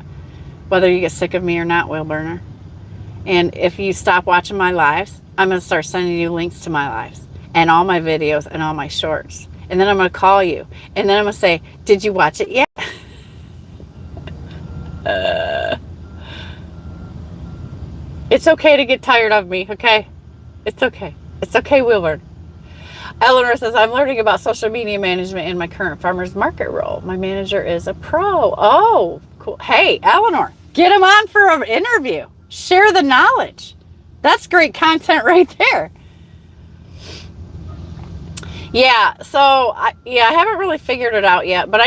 [SPEAKER 1] whether you get sick of me or not, Wheel Burner. And if you stop watching my lives, I'm going to start sending you links to my lives and all my videos and all my shorts. And then I'm going to call you. And then I'm going to say, did you watch it yet? It's okay to get tired of me, okay? It's okay. It's okay, Wheel Burner. Eleanor says, I'm learning about social media management in my current farmer's market role. My manager is a pro. Oh, cool. Hey, Eleanor, get him on for an interview. Share the knowledge. That's great content right there. Yeah, so, I haven't really figured it out yet, but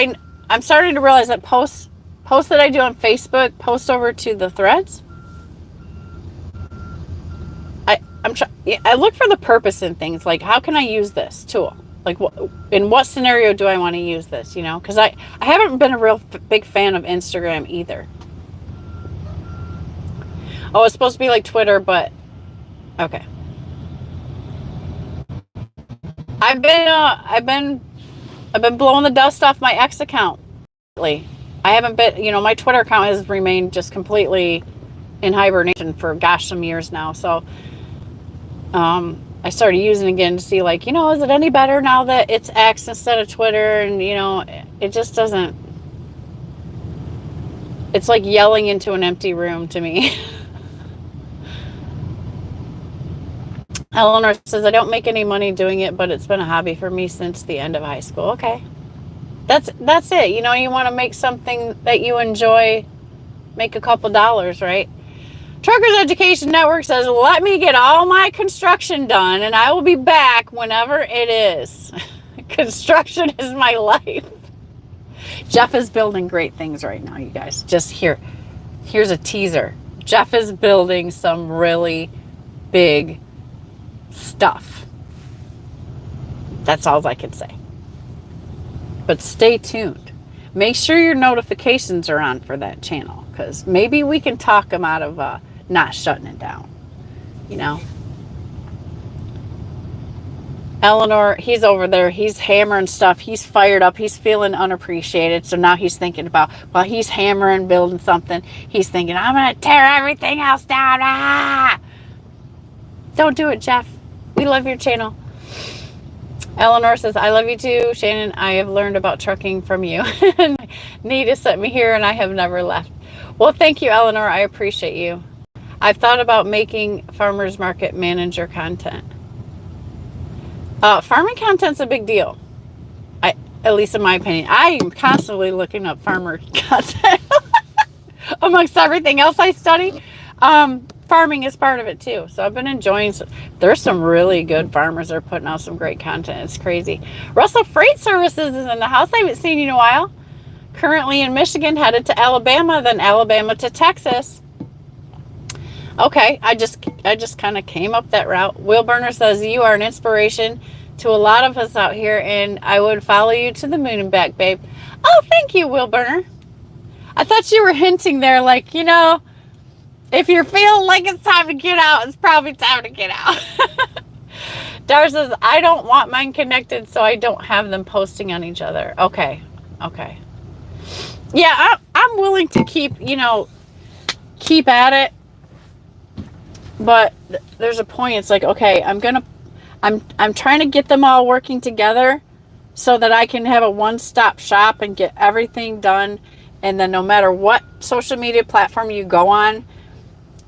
[SPEAKER 1] I'm starting to realize that posts that I do on Facebook post over to the threads. I look for the purpose in things, like how can I use this tool? Like in what scenario do I want to use this, because I haven't been a real big fan of Instagram either. Oh, it's supposed to be like Twitter, but okay. I've been blowing the dust off my X account lately. I haven't been, my Twitter account has remained just completely in hibernation for some years now. So I started using it again to see, like, is it any better now that it's X instead of Twitter? And, it just doesn't. It's like yelling into an empty room to me. Eleanor says, I don't make any money doing it, but it's been a hobby for me since the end of high school. Okay. That's it. You want to make something that you enjoy, make a couple dollars, right? Truckers Education Network says, let me get all my construction done and I will be back whenever it is. Construction is my life. Jeff is building great things right now, you guys. Just here's a teaser. Jeff is building some really big stuff. That's all I can say. But stay tuned. Make sure your notifications are on for that channel, because maybe we can talk them out of not shutting it down. Eleanor, he's over there. He's hammering stuff. He's fired up. He's feeling unappreciated. So now he's thinking about, while he's hammering, building something, he's thinking, I'm going to tear everything else down. Ah! Don't do it, Jeff. We love your channel. Eleanor says, I love you too, Shannon. I have learned about trucking from you. Nita sent me here and I have never left. Well, thank you, Eleanor. I appreciate you. I've thought about making farmers market manager content. Farming content's a big deal. At least in my opinion. I am constantly looking up farmer content. Amongst everything else I study. Farming is part of it too. So I've been enjoying there's some really good farmers that are putting out some great content. It's crazy. Russell Freight Services is in the house. I haven't seen you in a while. Currently in Michigan, headed to Alabama, then Alabama to Texas. Okay, I just kind of came up that route. Will Burner says, you are an inspiration to a lot of us out here, and I would follow you to the moon and back, babe. Oh, thank you, Will Burner. I thought you were hinting there, like, if you're feeling like it's time to get out, it's probably time to get out. Dar says, I don't want mine connected, so I don't have them posting on each other. Okay. Yeah, I'm willing to keep at it. But there's a point, it's like, okay, I'm trying to get them all working together so that I can have a one-stop shop and get everything done. And then no matter what social media platform you go on,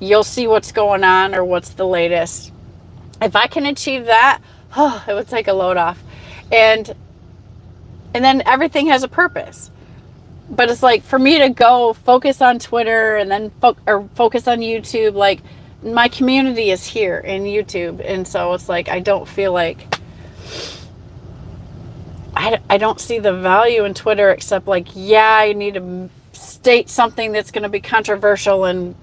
[SPEAKER 1] you'll see what's going on or what's the latest. If I can achieve that, it would take a load off. And then everything has a purpose. But it's like, for me to go focus on Twitter and then focus on YouTube, like, my community is here in YouTube. And so it's like, I don't feel like, I don't see the value in Twitter, except like, yeah, I need to state something that's going to be controversial and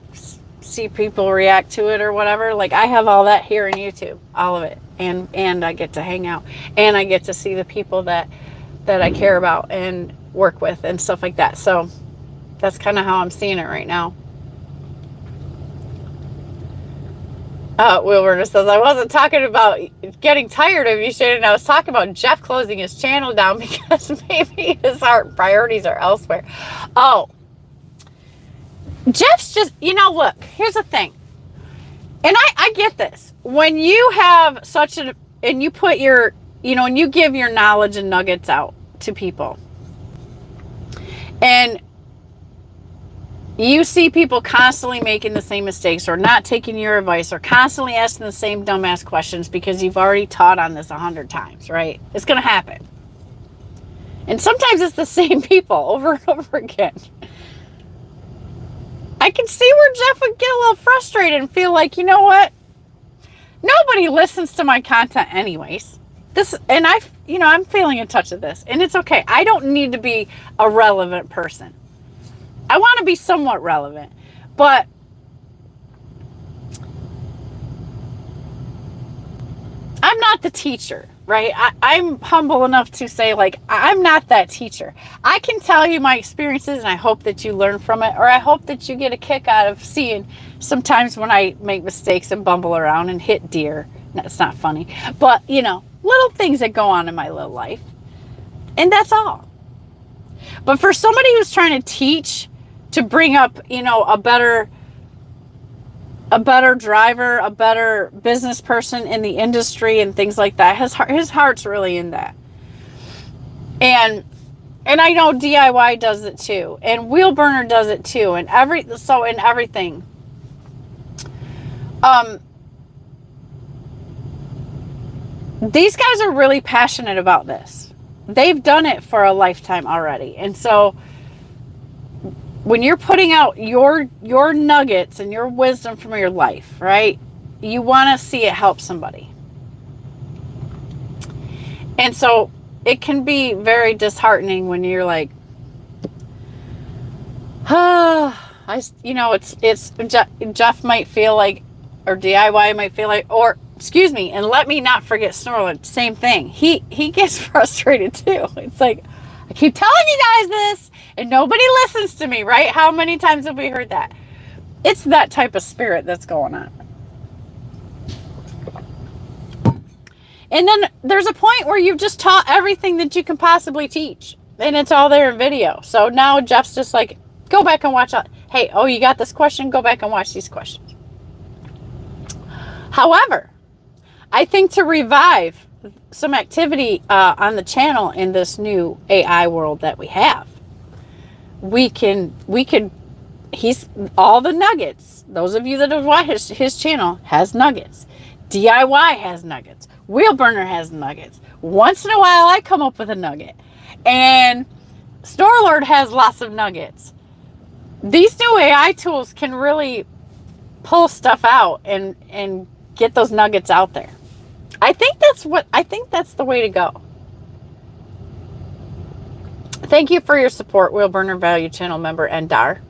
[SPEAKER 1] see people react to it or whatever. Like, I have all that here in YouTube, all of it. And I get to hang out and I get to see the people that I care about and work with and stuff like that. So that's kind of how I'm seeing it right now. Wilbur says, I wasn't talking about getting tired of you, Shannon. I was talking about Jeff closing his channel down because maybe his priorities are elsewhere. Oh, Jeff's just, look, here's the thing. And I get this. When you have and you put your, and you give your knowledge and nuggets out to people, and you see people constantly making the same mistakes or not taking your advice or constantly asking the same dumbass questions because you've already taught on this 100 times, right? It's going to happen. And sometimes it's the same people over and over again. I can see where Jeff would get a little frustrated and feel like, you know what? Nobody listens to my content anyways. I'm feeling in touch with this, and it's okay. I don't need to be a relevant person. I want to be somewhat relevant, but I'm not the teacher, right? I'm humble enough to say, like, I'm not that teacher. I can tell you my experiences, and I hope that you learn from it, or I hope that you get a kick out of seeing sometimes when I make mistakes and bumble around and hit deer. That's not funny, but, little things that go on in my little life, and that's all. But for somebody who's trying to teach, to bring up, a better driver, a better business person in the industry and things like that, his heart's really in that. And I know DIY does it too, and Wheel Burner does it too, and in everything. These guys are really passionate about this. They've done it for a lifetime already, and so when you're putting out your nuggets and your wisdom from your life, right? You want to see it help somebody. And so it can be very disheartening when you're like, it's Jeff might feel like, or DIY might feel like, or excuse me, and let me not forget Snorlord, same thing. He gets frustrated too. It's like, I keep telling you guys this, and nobody listens to me, right? How many times have we heard that? It's that type of spirit that's going on. And then there's a point where you've just taught everything that you can possibly teach, and it's all there in video. So now Jeff's just like, go back and watch. Hey, you got this question? Go back and watch these questions. However, I think to revive some activity on the channel in this new AI world that we have, he's all the nuggets. Those of you that have watched his channel has nuggets. DIY has nuggets. Wheel Burner has nuggets. Once in a while I come up with a nugget. And Snorlord has lots of nuggets. These new AI tools can really pull stuff out and get those nuggets out there. I think that's the way to go. Thank you for your support, Wheel Burner Value Channel member and Dar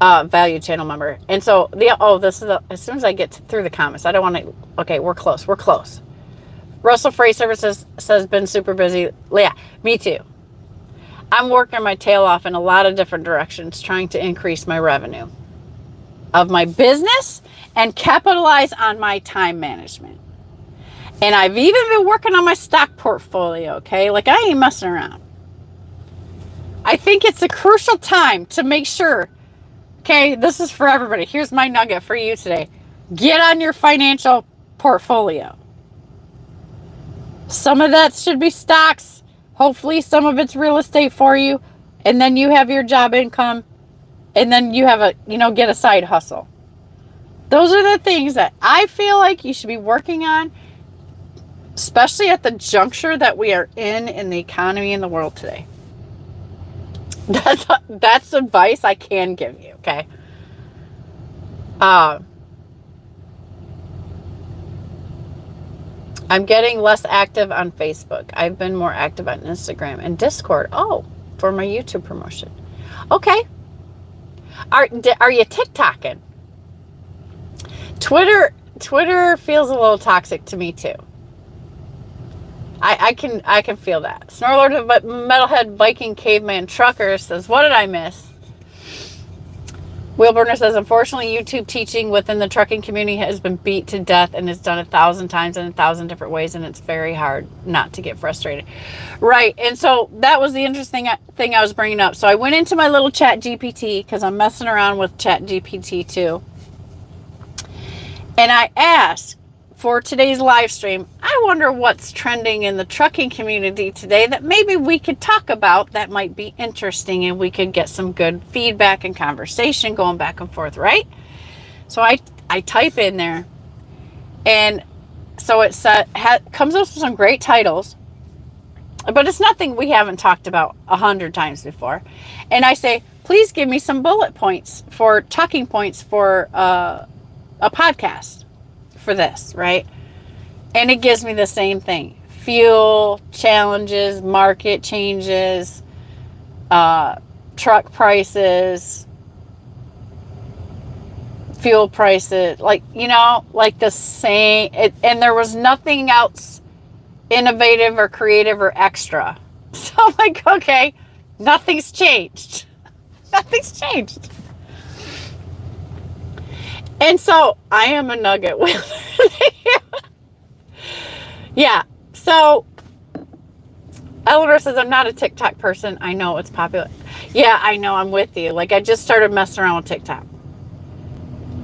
[SPEAKER 1] Value Channel member. And so this is as soon as I get through the comments, I don't want to. Okay, we're close. Russell Freight Services says been super busy. Yeah, me too. I'm working my tail off in a lot of different directions, trying to increase my revenue of my business and capitalize on my time management. And I've even been working on my stock portfolio, okay? Like, I ain't messing around. I think it's a crucial time to make sure, okay, this is for everybody. Here's my nugget for you today. Get on your financial portfolio. Some of that should be stocks. Hopefully some of it's real estate for you. And then you have your job income. And then you have get a side hustle. Those are the things that I feel like you should be working on, especially at the juncture that we are in the economy in the world today. That's advice I can give you, okay? I'm getting less active on Facebook. I've been more active on Instagram and Discord. Oh, for my YouTube promotion. Okay. Are you TikToking? Twitter feels a little toxic to me too. I can feel that. Snorlord Metalhead Viking Caveman Trucker says, what did I miss? Wheelburner says, unfortunately, YouTube teaching within the trucking community has been beat to death and is done 1,000 times in 1,000 different ways, and it's very hard not to get frustrated. Right, and so that was the interesting thing I was bringing up. So I went into my little chat GPT, because I'm messing around with chat GPT too. And I asked for today's live stream, I wonder what's trending in the trucking community today that maybe we could talk about that might be interesting, and we could get some good feedback and conversation going back and forth, right? So I type in there, and so it comes up with some great titles, but it's nothing we haven't talked about 100 times before. And I say, please give me some bullet points for talking points for a podcast for this, right? And it gives me the same thing: fuel challenges, market changes, truck prices, fuel prices, like, you know, like the same. And there was nothing else innovative or creative or extra. So I'm like, okay, nothing's changed. Nothing's changed. And so I am a nugget wheeler. Yeah. So Eleanor says, I'm not a TikTok person. I know it's popular. Yeah, I know. I'm with you. Like, I just started messing around with TikTok.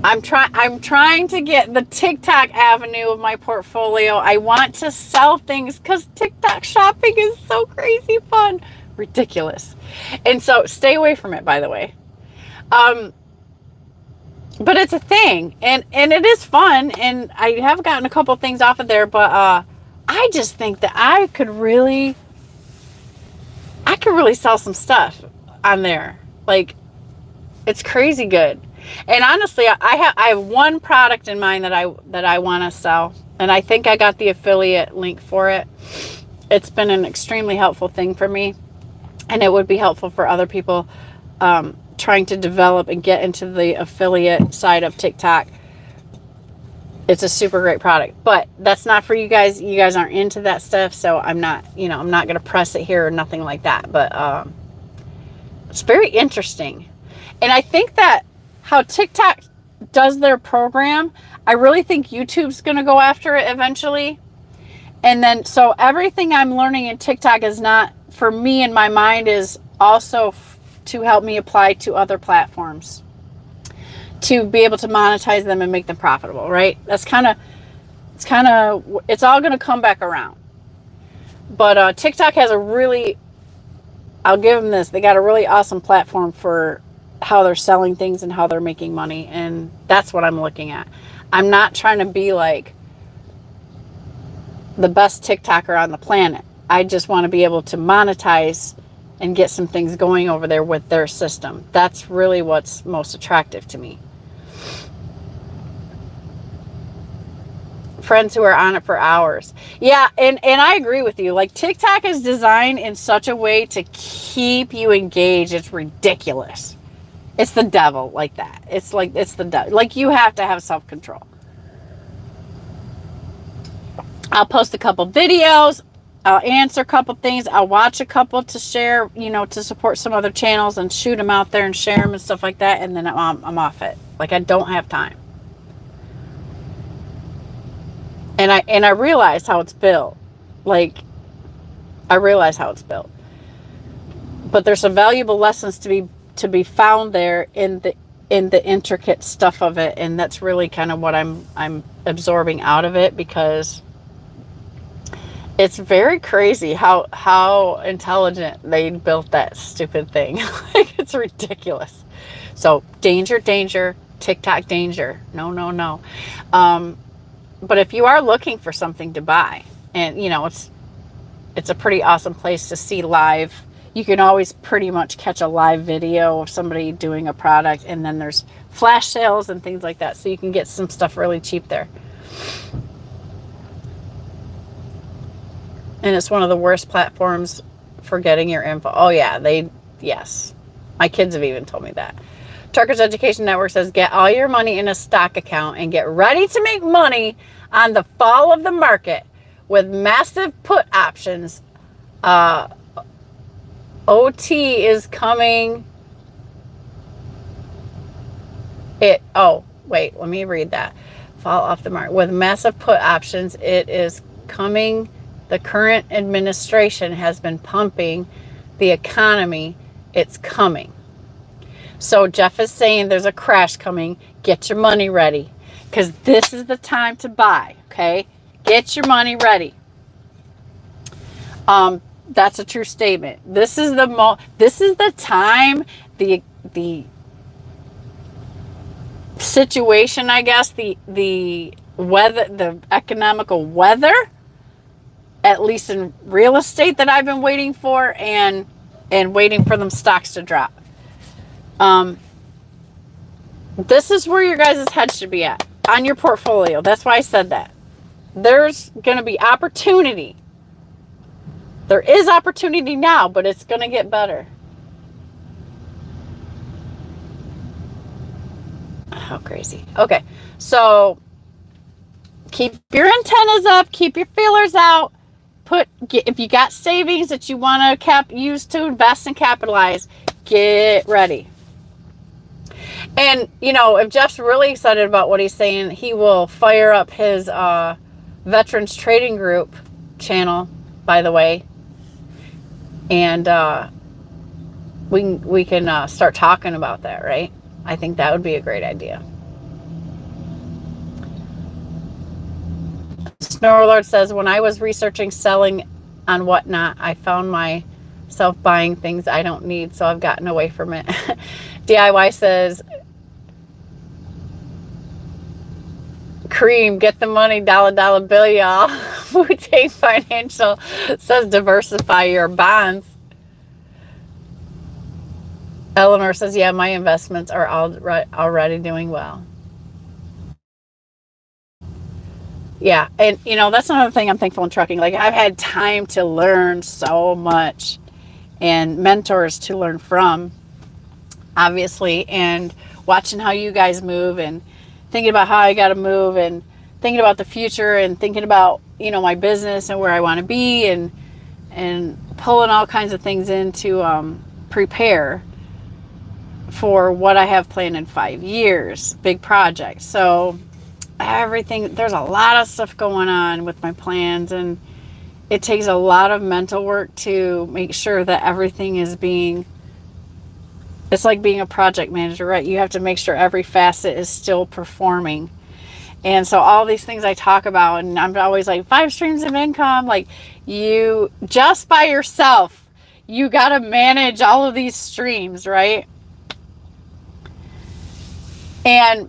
[SPEAKER 1] I'm trying to get the TikTok avenue of my portfolio. I want to sell things because TikTok shopping is so crazy fun. Ridiculous. And so stay away from it, by the way. But it's a thing, and it is fun, and I have gotten a couple things off of there, but I just think that I could really sell some stuff on there. Like, it's crazy good. And honestly, I have one product in mind that I want to sell, and I think I got the affiliate link for it. It's been an extremely helpful thing for me, and it would be helpful for other people trying to develop and get into the affiliate side of TikTok. It's a super great product, but that's not for you guys. You guys aren't into that stuff, so I'm not going to press it here or nothing like that. But it's very interesting. And I think that how TikTok does their program, I really think YouTube's going to go after it eventually. And then, so everything I'm learning in TikTok is not, for me in my mind, is also to help me apply to other platforms to be able to monetize them and make them profitable, right? It's all going to come back around. But TikTok has I'll give them this, they got a really awesome platform for how they're selling things and how they're making money, and that's what I'm looking at. I'm not trying to be like the best TikToker on the planet. I just want to be able to monetize and get some things going over there with their system. That's really what's most attractive to me. Friends who are on it for hours. Yeah, and I agree with you. Like, TikTok is designed in such a way to keep you engaged. It's ridiculous. It's the devil like that. It's the devil. Like, you have to have self-control. I'll post a couple videos. I'll answer a couple things. I'll watch a couple to share, to support some other channels and shoot them out there and share them and stuff like that. And then I'm off it. Like, I don't have time. And I realize how it's built. Like, I realize how it's built. But there's some valuable lessons to be found there in the intricate stuff of it. And that's really kind of what I'm absorbing out of it, because it's very crazy how intelligent they built that stupid thing. Like, it's ridiculous. So danger, TikTok danger. No. But if you are looking for something to buy, and it's a pretty awesome place to see live. You can always pretty much catch a live video of somebody doing a product, and then there's flash sales and things like that. So you can get some stuff really cheap there. And it's one of the worst platforms for getting your info. Oh yeah, yes. My kids have even told me that. Truckers Education Network says, get all your money in a stock account and get ready to make money on the fall of the market with massive put options. OT is coming. Oh, wait, let me read that. Fall off the mark. With massive put options, it is coming. The current administration has been pumping the economy. It's coming. So Jeff is saying there's a crash coming. Get your money ready, because this is the time to buy. Okay, get your money ready. That's a true statement. This is the time, the situation, I guess, the weather, the economical weather, at least in real estate, that I've been waiting for, and waiting for them stocks to drop. This is where your guys' head should be at on your portfolio. That's why I said that. There's going to be opportunity. There is opportunity now, but it's going to get better. How crazy. Okay, so keep your antennas up, keep your feelers out. If you got savings that you want to use to invest and capitalize, get ready. And, you know, if Jeff's really excited about what he's saying, he will fire up his Veterans Trading Group channel, by the way. And we can start talking about that, right? I think that would be a great idea. Snorlord says, when I was researching selling on whatnot, I found myself buying things I don't need, so I've gotten away from it. DIY says, Cream, get the money, dollar bill, y'all. Wu-Tang Financial says, diversify your bonds. Eleanor says, yeah, my investments are already doing well. Yeah, and you know, that's another thing I'm thankful in trucking. Like, I've had time to learn so much, and mentors to learn from, obviously, and watching how you guys move, and thinking about how I got to move, and thinking about the future, and thinking about, you know, my business and where I want to be, and pulling all kinds of things in to prepare for what I have planned in 5 years, big project. So everything, there's a lot of stuff going on with my plans, and it takes a lot of mental work to make sure that everything is it's like being a project manager, right? You have to make sure every facet is still performing. And so all these things I talk about, and I'm always like, 5 streams of income, like, you just by yourself, you got to manage all of these streams, right? And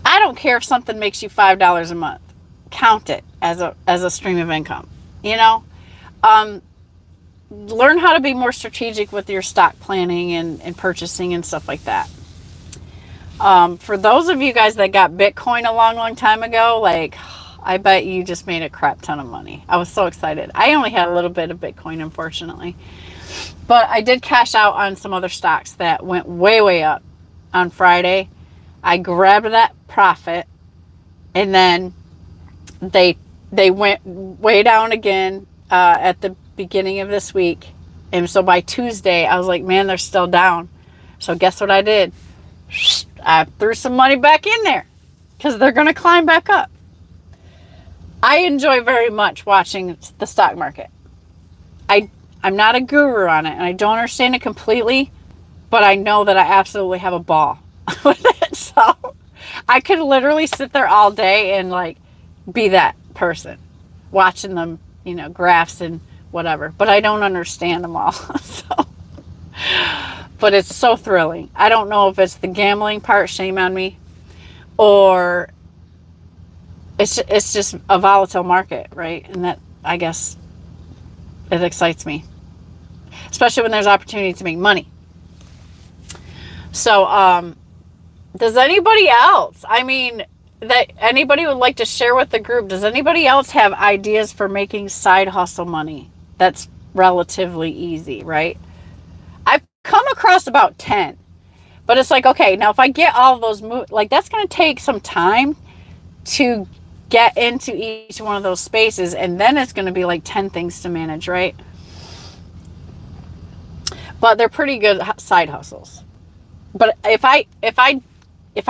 [SPEAKER 1] I don't care if something makes you $5 a month. Count it as a stream of income. You know, learn how to be more strategic with your stock planning and purchasing and stuff like that. For those of you guys that got Bitcoin a long time ago, like, I bet you just made a crap ton of money. I was so excited. I only had a little bit of Bitcoin, unfortunately, but I did cash out on some other stocks that went way up on Friday. I grabbed that profit, and then they went way down again at the beginning of this week. And so by Tuesday, I was like, man, they're still down. So guess what I did? I threw some money back in there, because they're going to climb back up. I enjoy very much watching the stock market. I'm not a guru on it, and I don't understand it completely, but I know that I absolutely have a ball with it. So I could literally sit there all day and like be that person watching them, you know, graphs and whatever, but I don't understand them all. So, but it's so thrilling. I don't know if it's the gambling part, shame on me, or it's just a volatile market, right? And that, I guess, it excites me, especially when there's opportunity to make money. So, does anybody else, I mean, that anybody would like to share with the group, does anybody else have ideas for making side hustle money that's relatively easy, right? I've come across about 10, but it's like, okay, now if I get all of those like, that's going to take some time to get into each one of those spaces, and then it's going to be like 10 things to manage, right? But they're pretty good side hustles. But if I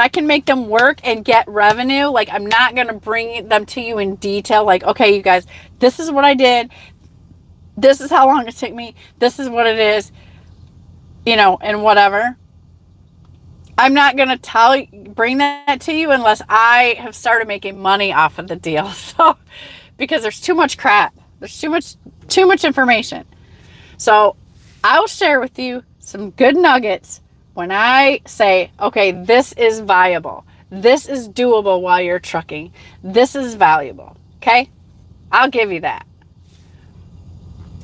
[SPEAKER 1] can make them work and get revenue, like I'm not going to bring them to you in detail. Like, okay, you guys, this is what I did. This is how long it took me. This is what it is, and whatever. I'm not going to bring that to you unless I have started making money off of the deal. So, because there's too much crap. There's too much information. So I'll share with you some good nuggets when I say, okay, this is viable. This is doable while you're trucking. This is valuable. Okay? I'll give you that.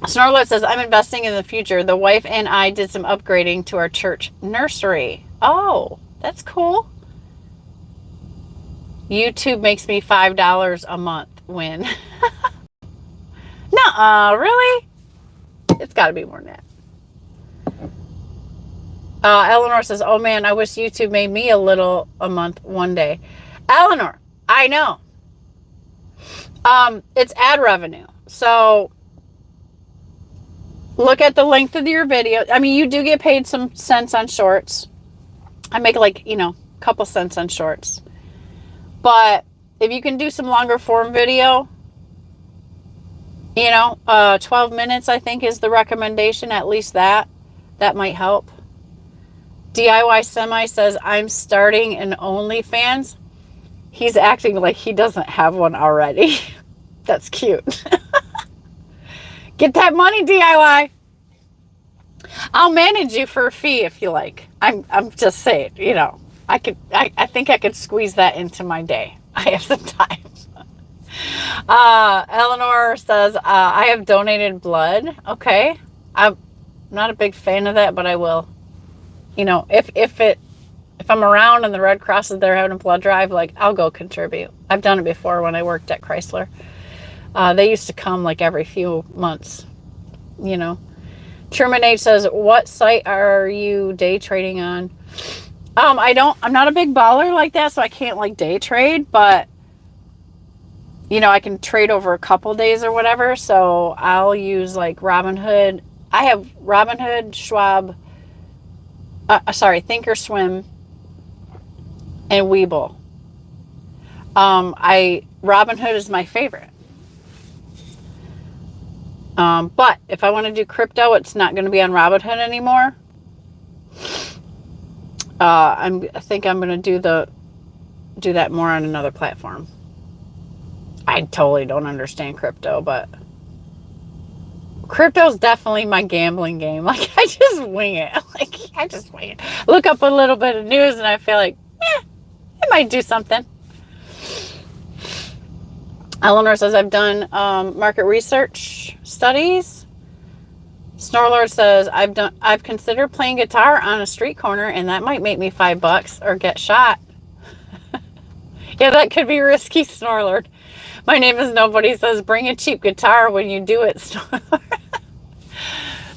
[SPEAKER 1] Snorlet says, I'm investing in the future. The wife and I did some upgrading to our church nursery. Oh, that's cool. YouTube makes me $5 a month win. Nuh-uh, really? It's got to be more than that. Eleanor says, oh man, I wish YouTube made me a little a month one day. Eleanor, I know. It's ad revenue. So look at the length of your video. I mean, you do get paid some cents on shorts. I make like, a couple cents on shorts. But if you can do some longer form video, 12 minutes, I think is the recommendation. At least that might help. DIY Semi says, I'm starting an OnlyFans. He's acting like he doesn't have one already. That's cute. Get that money, DIY. I'll manage you for a fee if you like. I'm just saying, I think I could squeeze that into my day. I have some time. Eleanor says, I have donated blood. Okay. I'm not a big fan of that, but I will. If I'm around and the Red Cross is there having a blood drive, like I'll go contribute. I've done it before when I worked at Chrysler. They used to come like every few months, Truman H says, what site are you day trading on? I'm not a big baller like that, so I can't like day trade, but I can trade over a couple days or whatever. So I'll use like Robinhood. I have Robinhood, Schwab, Thinkorswim, and Webull. Robinhood is my favorite. But if I want to do crypto, it's not going to be on Robinhood anymore. I think I'm going to do that more on another platform. I totally don't understand crypto, but crypto is definitely my gambling game. Like I just wing it. Look up a little bit of news and I feel like, it might do something. Eleanor says, I've done market research studies. Snorlord says, I've considered playing guitar on a street corner and that might make me $5 or get shot. Yeah, that could be risky, Snorlord. My name is Nobody says, bring a cheap guitar when you do it, Snorlord.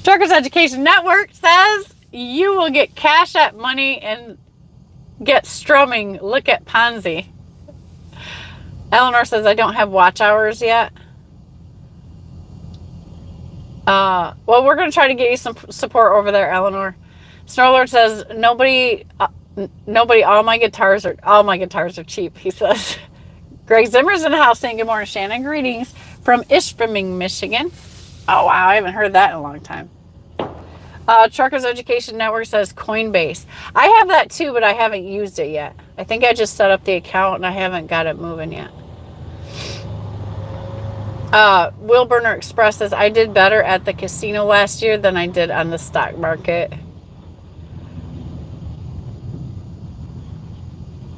[SPEAKER 1] Truckers Education Network says, you will get cash at money and get strumming. Look at Ponzi. Eleanor says, I don't have watch hours yet. Well, we're going to try to get you some support over there, Eleanor. Snorlord says, nobody, all my guitars are cheap, he says. Greg Zimmer's in the house saying, good morning, Shannon. Greetings from Ishpeming, Michigan. Oh, wow, I haven't heard that in a long time. Truckers Education Network says Coinbase. I have that too, but I haven't used it yet. I think I just set up the account and I haven't got it moving yet. Will Burner Express says, I did better at the casino last year than I did on the stock market.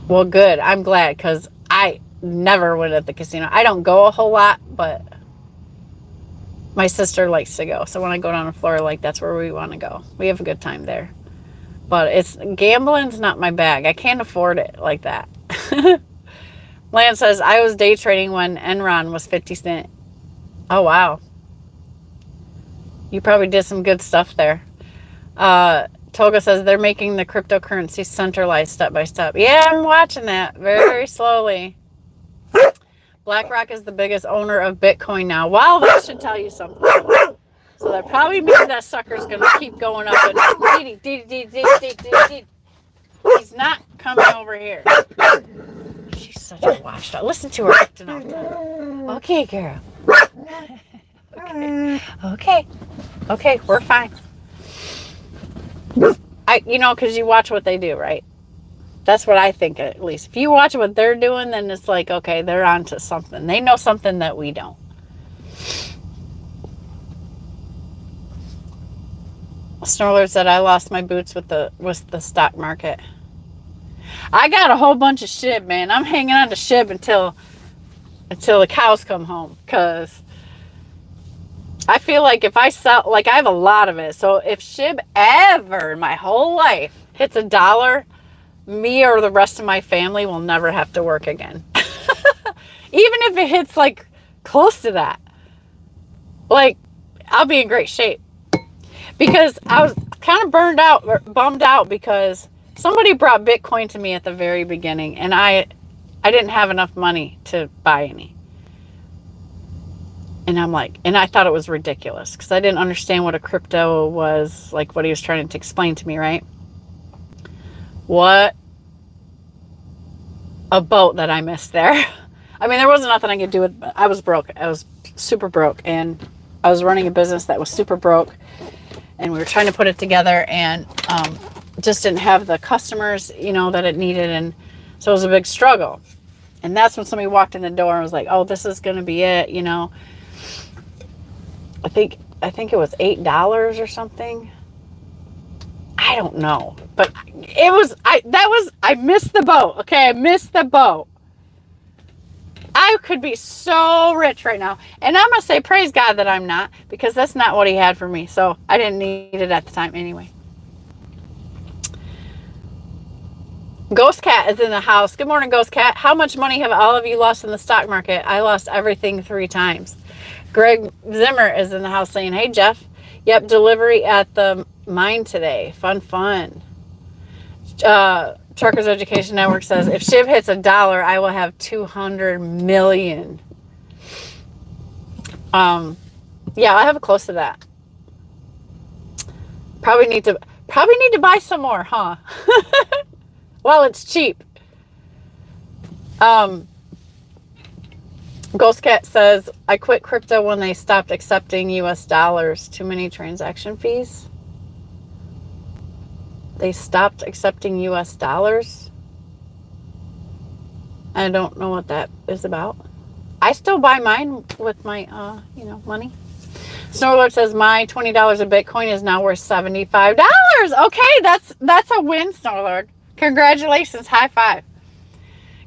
[SPEAKER 1] Well, good. I'm glad because I never went at the casino. I don't go a whole lot, but my sister likes to go. So when I go down to Florida, like that's where we want to go. We have a good time there. But gambling's not my bag. I can't afford it like that. Lance says, I was day trading when Enron was 50 cents. Oh, wow. You probably did some good stuff there. Toga says they're making the cryptocurrency centralized step by step. Yeah, I'm watching that very slowly. BlackRock is the biggest owner of Bitcoin now. Wow, that should tell you something. So that probably means that sucker's going to keep going up. And He's not coming over here. She's such a watchdog. Listen to her acting off. Okay, girl. Okay, we're fine. Because you watch what they do, right? That's what I think, at least. If you watch what they're doing, then it's like, okay, they're onto something. They know something that we don't. Snorler said, I lost my boots with the stock market. I got a whole bunch of SHIB, man. I'm hanging on to SHIB until the cows come home, because I feel like if I sell, like, I have a lot of it. So if SHIB ever in my whole life hits $1, me or the rest of my family will never have to work again. Even if it hits like close to that, like, I'll be in great shape. Because I was kind of bummed out because somebody brought Bitcoin to me at the very beginning, and I didn't have enough money to buy any. And I'm like, and I thought it was ridiculous because I didn't understand what a crypto was, like what he was trying to explain to me, right? What a boat that I missed there. I mean, there wasn't nothing I could do with it. I was broke. I was super broke, and I was running a business that was super broke, and we were trying to put it together, and just didn't have the customers, that it needed, and so it was a big struggle. And that's when somebody walked in the door and was like, "Oh, this is going to be it," I think it was $8 or something. I don't know, but it was, I missed the boat. Okay. I missed the boat. I could be so rich right now. And I'm going to say, praise God that I'm not, because that's not what he had for me. So I didn't need it at the time anyway. Ghost Cat is in the house. Good morning, Ghost Cat. How much money have all of you lost in the stock market? I lost everything 3 times. Greg Zimmer is in the house saying, hey, Jeff. Yep, delivery at the mine today. Fun. Truckers Education Network says, if SHIB hits $1, I will have 200 million. Yeah, I have close to that. Probably need to buy some more, huh? Well, it's cheap. Ghost Cat says, I quit crypto when they stopped accepting US dollars. Too many transaction fees. They stopped accepting US dollars. I don't know what that is about. I still buy mine with my, money. Snowlord says, my $20 of Bitcoin is now worth $75. Okay, that's a win, Snowlord. Congratulations. High five.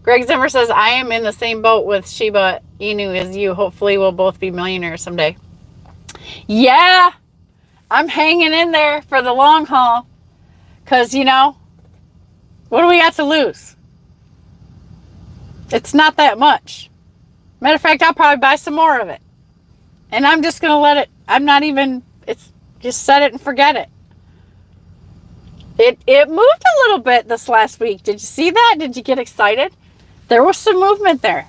[SPEAKER 1] Greg Zimmer says, I am in the same boat with Shiba Inu as you. Hopefully we'll both be millionaires someday. Yeah, I'm hanging in there for the long haul. Because, what do we got to lose? It's not that much. Matter of fact, I'll probably buy some more of it. And I'm just going to let it, it's just set it and forget it. It moved a little bit this last week. Did you see that? Did you get excited? There was some movement there.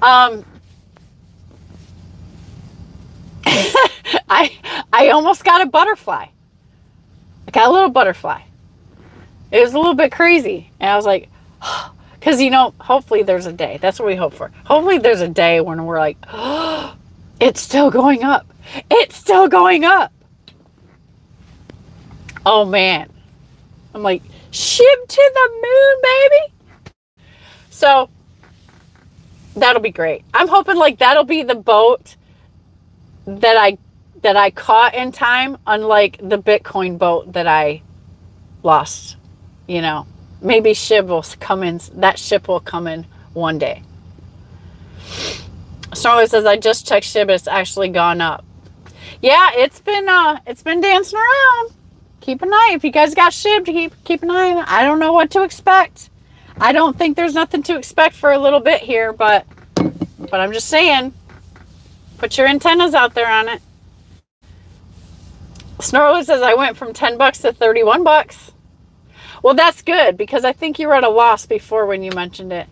[SPEAKER 1] I almost got a butterfly. I got a little butterfly. It was a little bit crazy. And I was like, because, hopefully there's a day. That's what we hope for. Hopefully there's a day when we're like, oh, it's still going up. It's still going up. Oh, man. I'm like, SHIB to the moon, baby. So that'll be great. I'm hoping like that'll be the boat that I caught in time, unlike the Bitcoin boat that I lost. Maybe SHIB will come in. That ship will come in one day. Snarly says, I just checked SHIB. It's actually gone up. Yeah, it's been dancing around. Keep an eye. If you guys got SHIB, to keep an eye on it. I don't know what to expect. I don't think there's nothing to expect for a little bit here, but I'm just saying, put your antennas out there on it. Snorley says, I went from $10 to $31. Well, that's good, because I think you were at a loss before when you mentioned it.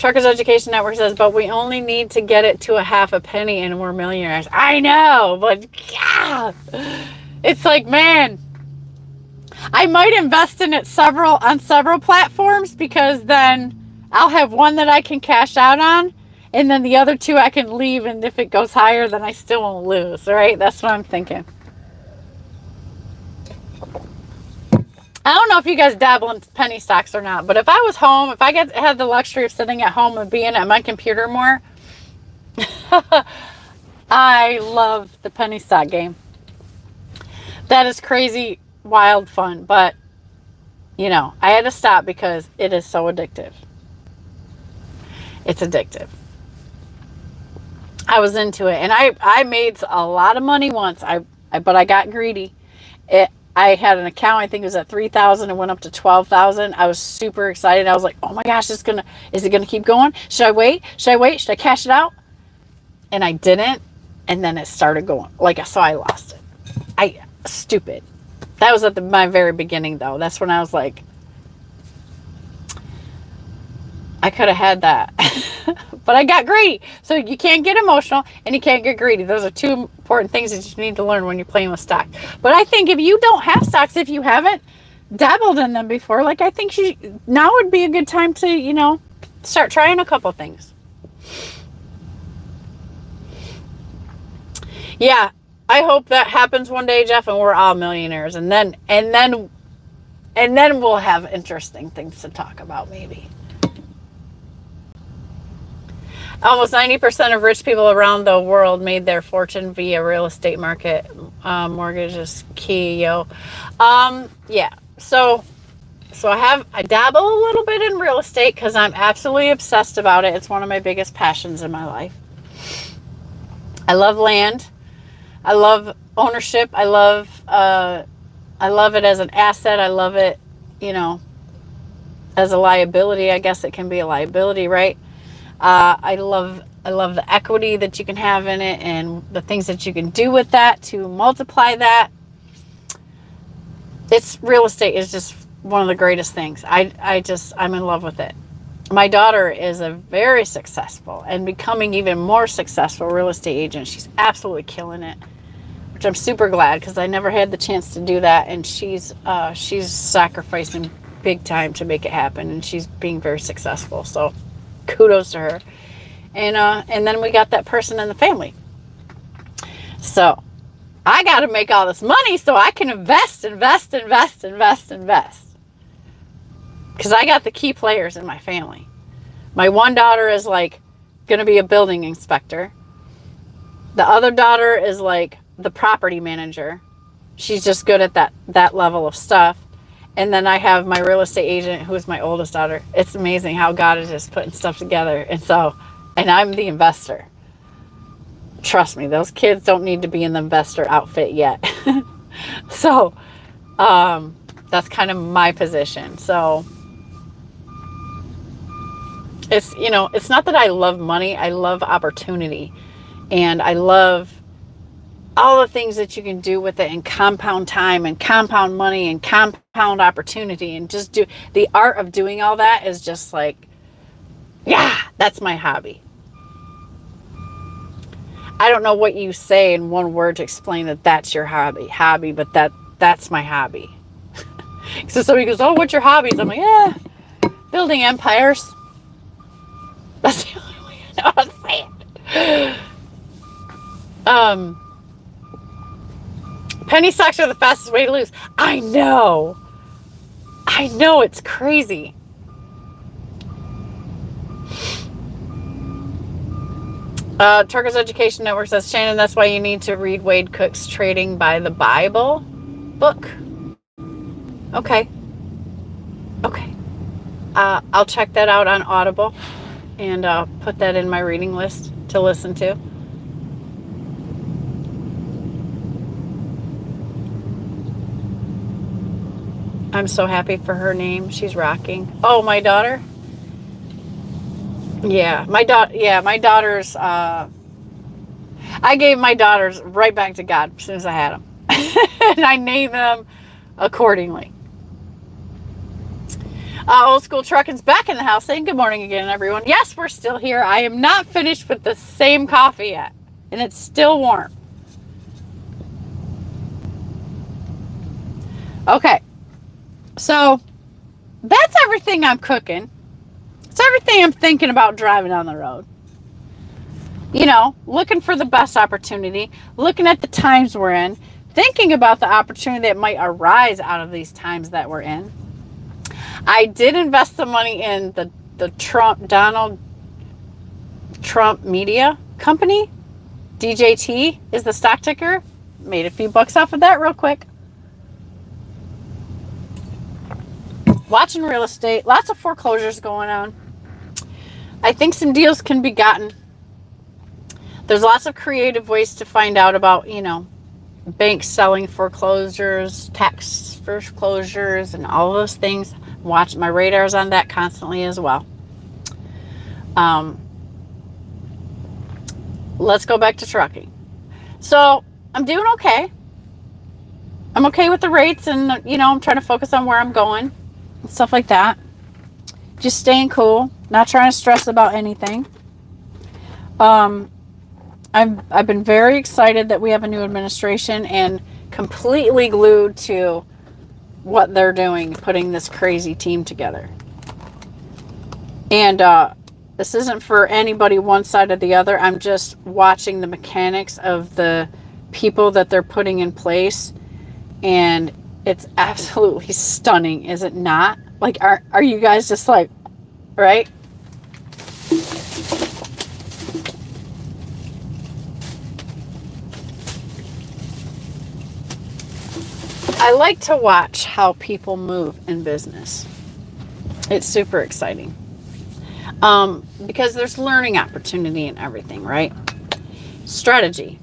[SPEAKER 1] Truckers Education Network says, but we only need to get it to a half a penny and we're millionaires. I know, but yeah, it's like, man, I might invest in it on several platforms, because then I'll have one that I can cash out on, and then the other two I can leave, and if it goes higher, then I still won't lose, right? That's what I'm thinking. I don't know if you guys dabble in penny stocks or not, but if I was home, if I had the luxury of sitting at home and being at my computer more, I love the penny stock game. That is crazy, wild fun, but you know, I had to stop because it is so addictive. It's addictive. I was into it, and I made a lot of money once. But I got greedy. I had an account, I think it was at 3,000, and went up to 12,000. I was super excited. I was like, oh my gosh, is it gonna keep going? Should I wait? Should I cash it out? And I didn't, and then it started going. So I lost it. Stupid. That was at my very beginning, though. That's when I was like, I could have had that. But I got greedy. So you can't get emotional and you can't get greedy. Those are two important things that you need to learn when you're playing with stock. But I think if you don't have stocks, if you haven't dabbled in them before, I think now would be a good time to, start trying a couple things. Yeah, I hope that happens one day, Jeff, and we're all millionaires. And then we'll have interesting things to talk about, maybe. Almost 90% of rich people around the world made their fortune via real estate market. Mortgage is key, yo. Yeah. So I dabble a little bit in real estate because I'm absolutely obsessed about it. It's one of my biggest passions in my life. I love land. I love ownership. I love it as an asset. I love it, as a liability. I guess it can be a liability, right? I love the equity that you can have in it and the things that you can do with that to multiply that. Real estate is just one of the greatest things. I'm in love with it. My daughter is a very successful and becoming even more successful real estate agent. She's absolutely killing it, which I'm super glad because I never had the chance to do that. And she's sacrificing big time to make it happen, and she's being very successful. So kudos to her. And then we got that person in the family. So I got to make all this money so I can invest. Because I got the key players in my family. My one daughter is going to be a building inspector. The other daughter is the property manager. She's just good at that level of stuff. And then I have my real estate agent, who is my oldest daughter. It's amazing how God is just putting stuff together. And I'm the investor. Trust me, those kids don't need to be in the investor outfit yet. So that's kind of my position. So it's not that I love money. I love opportunity. And I love all the things that you can do with it, and compound time and compound money and compound opportunity, and just do the art of doing all that is just that's my hobby. I don't know what you say in one word to explain that that's your hobby, but that's my hobby. So somebody goes, oh, what's your hobbies? I'm like, building empires. That's the only way I know how to say it. Penny stocks are the fastest way to lose. I know, it's crazy. Turkish Education Network says, Shannon, that's why you need to read Wade Cook's Trading by the Bible book. Okay. I'll check that out on Audible and put that in my reading list to listen to. I'm so happy for her name. She's rocking. Oh, my daughter? Yeah, my daughters, I gave my daughters right back to God as soon as I had them. And I named them accordingly. Old School Trucking's back in the house saying good morning again, everyone. Yes, we're still here. I am not finished with the same coffee yet, and it's still warm. Okay, So that's everything I'm cooking. It's everything I'm thinking about driving down the road. You know, looking for the best opportunity, looking at the times we're in, thinking about the opportunity that might arise out of these times that we're in. I did invest some money in the Donald Trump Media Company. DJT is the stock ticker. Made a few bucks off of that real quick. Watching real estate, lots of foreclosures going on. I think some deals can be gotten. There's lots of creative ways to find out about, you know, banks selling foreclosures, tax foreclosures, and all those things. Watch my radars on that constantly as well. Let's go back to trucking. So I'm doing okay. I'm okay with the rates, and you know, I'm trying to focus on where I'm going and stuff like that. Just staying cool, not trying to stress about anything. I've been very excited that we have a new administration and completely glued to what they're doing, putting this crazy team together. And this isn't for anybody one side or the other. I'm just watching the mechanics of the people that they're putting in place, and it's absolutely stunning, is it not? Like, are you guys just like, right? I like to watch how people move in business. It's super exciting. Because there's learning opportunity in everything, right? Strategy.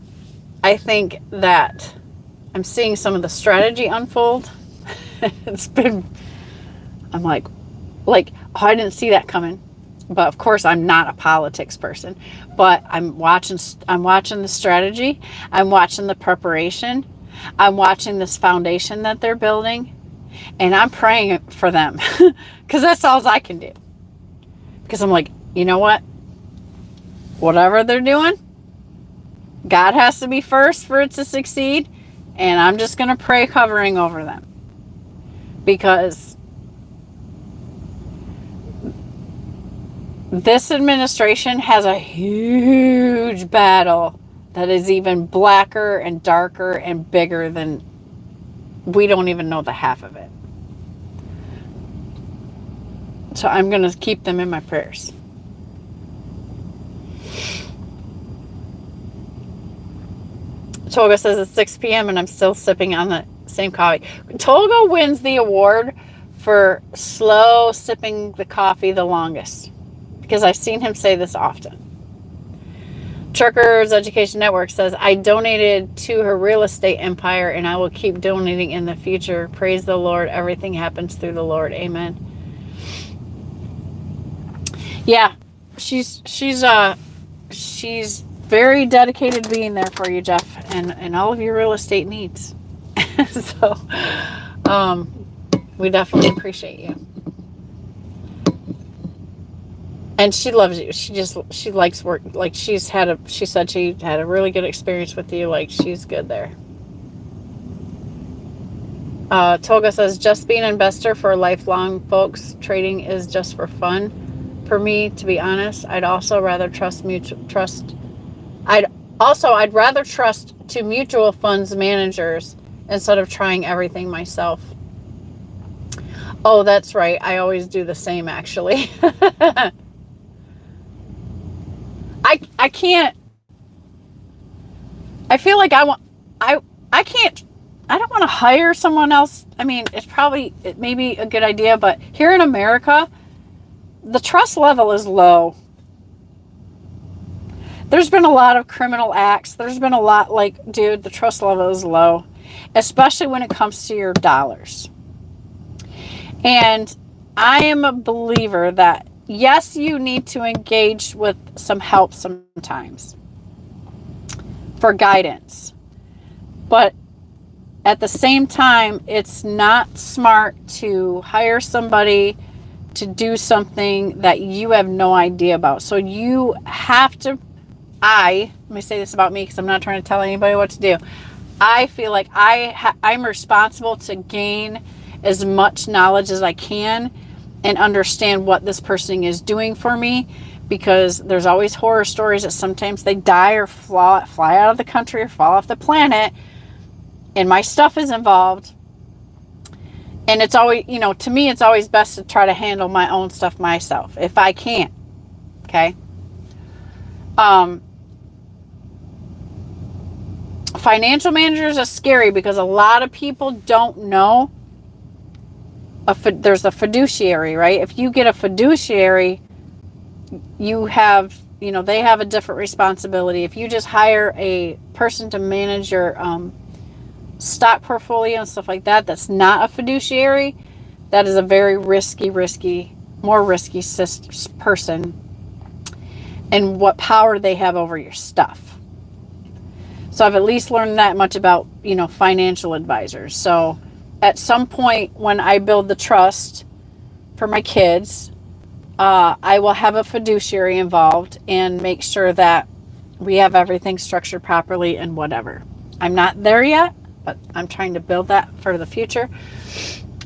[SPEAKER 1] I think that I'm seeing some of the strategy unfold. I'm like, oh, I didn't see that coming. But of course, I'm not a politics person. But I'm watching the strategy. I'm watching the preparation. I'm watching this foundation that they're building. And I'm praying for them. Because that's all I can do. Because I'm like, you know what? Whatever they're doing, God has to be first for it to succeed. And I'm just going to pray covering over them. Because this administration has a huge battle that is even blacker and darker and bigger than we don't even know the half of it. So I'm going to keep them in my prayers. Toga says it's 6 p.m. and I'm still sipping on the same coffee. Toga wins the award for slow sipping the coffee the longest, because I've seen him say this often. Truckers Education Network says, I donated to her real estate empire and I will keep donating in the future. Praise the Lord. Everything happens through the Lord. Amen. Yeah, she's very dedicated to being there for you, Jeff, and all of your real estate needs. So, we definitely appreciate you. And she loves you. She likes work. Like she said she had a really good experience with you. Like she's good there. Toga says, just being an investor for lifelong folks. Trading is just for fun. For me, to be honest, I'd rather trust to mutual funds managers instead of trying everything myself. Oh, that's right. I always do the same, actually. I can't. I feel like I can't. I don't want to hire someone else. I mean, it may be a good idea, but here in America, the trust level is low. There's been a lot of criminal acts. There's been a lot dude, the trust level is low, especially when it comes to your dollars. And I am a believer that, yes, you need to engage with some help sometimes for guidance. But at the same time, it's not smart to hire somebody to do something that you have no idea about. So you have to, let me say this about me because I'm not trying to tell anybody what to do. I feel like I'm responsible to gain as much knowledge as I can and understand what this person is doing for me, because there's always horror stories that sometimes they die or fly out of the country or fall off the planet, and my stuff is involved. And it's always, you know, to me, it's always best to try to handle my own stuff myself if I can. Okay. Financial managers are scary because a lot of people don't know there's a fiduciary, right? If you get a fiduciary, you have, you know, they have a different responsibility. If you just hire a person to manage your stock portfolio and stuff like that, that's not a fiduciary. That is a very more risky person, and what power they have over your stuff. So I've at least learned that much about, you know, financial advisors. So at some point when I build the trust for my kids, I will have a fiduciary involved and make sure that we have everything structured properly and whatever. I'm not there yet, but I'm trying to build that for the future.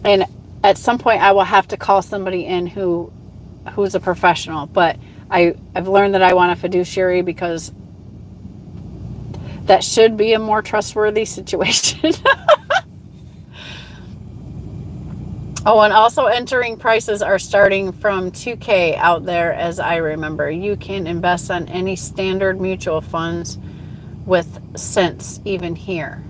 [SPEAKER 1] And at some point I will have to call somebody in who's a professional, but I've learned that I want a fiduciary because that should be a more trustworthy situation. Oh, and also entering prices are starting from $2,000 out there, as I remember. You can invest on any standard mutual funds with cents even here.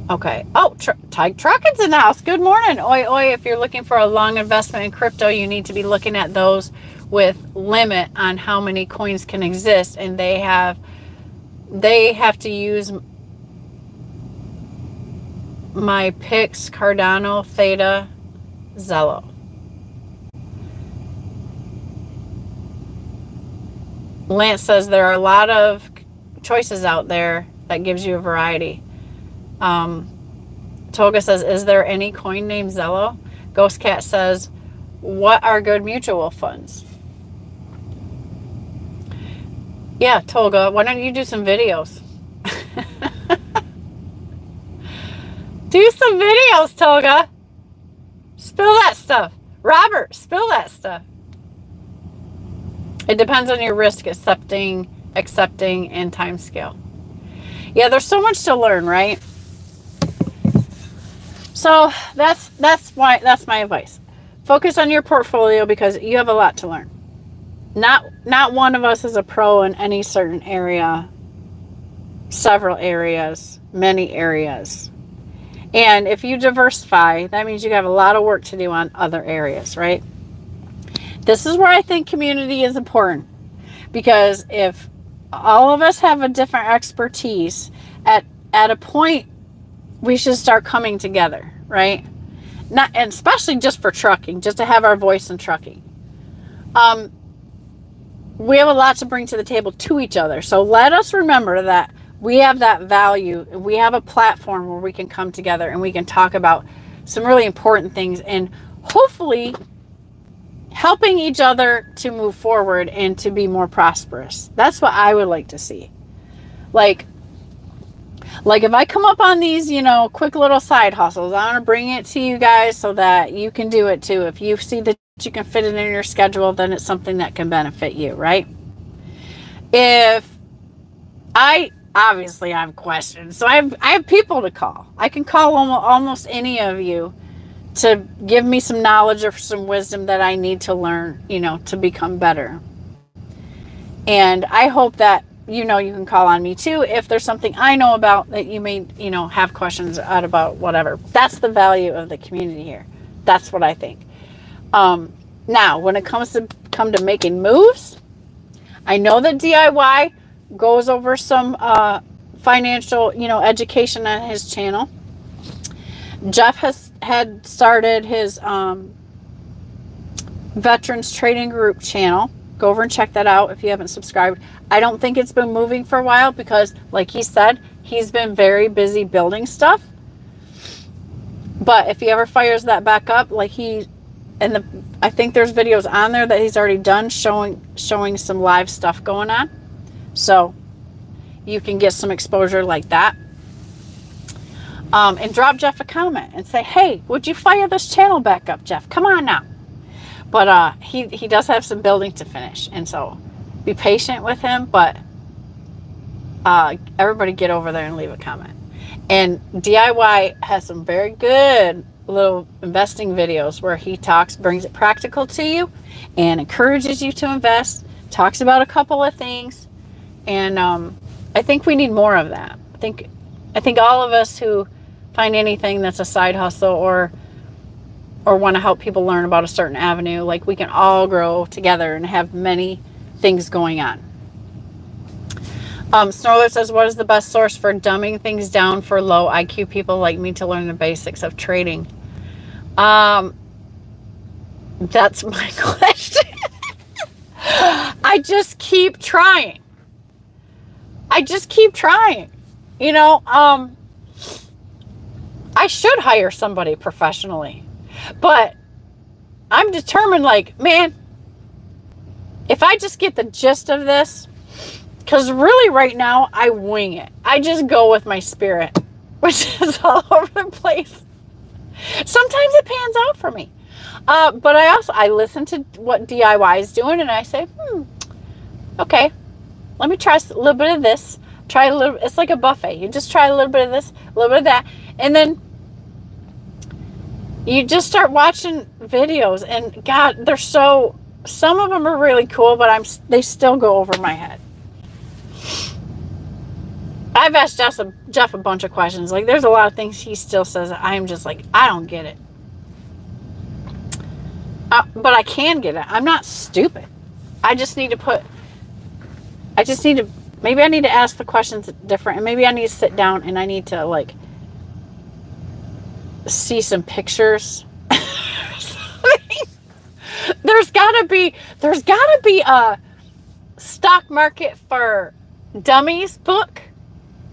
[SPEAKER 1] Okay. Oh, Tyke Truckin's in the house. Good morning. Oi, oi. If you're looking for a long investment in crypto, you need to be looking at those with limit on how many coins can exist. And they have to use my Pix, Cardano, Theta, Zello. Lance says there are a lot of choices out there that gives you a variety. Toga says, is there any coin named Zello? Ghost Cat says, what are good mutual funds? Yeah, Toga, why don't you do some videos? Do some videos, Toga. Spill that stuff. Robert, spill that stuff. It depends on your risk, accepting, and time scale. Yeah, there's so much to learn, right? So that's my advice. Focus on your portfolio because you have a lot to learn. Not one of us is a pro in any certain area, several areas, many areas. And if you diversify, that means you have a lot of work to do on other areas, right? This is where I think community is important, because if all of us have a different expertise, at a point we should start coming together, right? And especially just for trucking, just to have our voice in trucking. We have a lot to bring to the table to each other. So let us remember that we have that value. We have a platform where we can come together and we can talk about some really important things and hopefully helping each other to move forward and to be more prosperous. That's what I would like to see. Like if I come up on these, quick little side hustles, I want to bring it to you guys so that you can do it too. If you see that you can fit it in your schedule, then it's something that can benefit you, right? Obviously I have questions, so I have people to call. I can call almost any of you to give me some knowledge or some wisdom that I need to learn, to become better. And I hope that, you can call on me too if there's something I know about that you may, have questions about, whatever. That's the value of the community here. That's what I think. Now, when it comes to making moves, I know that DIY goes over some financial, education on his channel. Jeff had started his Veterans Trading Group channel. Go over and check that out if you haven't subscribed. I don't think it's been moving for a while because, like he said, he's been very busy building stuff. But if he ever fires that back up, I think there's videos on there that he's already done showing some live stuff going on. So you can get some exposure like that. And drop Jeff a comment and say, hey, would you fire this channel back up, Jeff? Come on now. But he does have some building to finish. And so be patient with him. But everybody get over there and leave a comment. And DIY has some very good little investing videos where he brings it practical to you and encourages you to invest, talks about a couple of things. And I think we need more of that. I think all of us who find anything that's a side hustle or want to help people learn about a certain avenue, like we can all grow together and have many things going on. Snorler says, what is the best source for dumbing things down for low IQ people like me to learn the basics of trading? That's my question. I just keep trying. You know, I should hire somebody professionally, but I'm determined, like, man, if I just get the gist of this, because really right now I wing it. I just go with my spirit, which is all over the place. Sometimes it pans out for me. But I listen to what DIY is doing and I say, okay, let me try a little bit of this. Try a little, it's like a buffet. You just try a little bit of this, a little bit of that. And then you just start watching videos and God, some of them are really cool, but they still go over my head. I've asked Jeff a bunch of questions. Like, there's a lot of things he still says I'm just like, I don't get it. But I can get it. I'm not stupid. Maybe I need to ask the questions different. And maybe I need to sit down and I need to, like, see some pictures. There's gotta be a stock market for dummies book.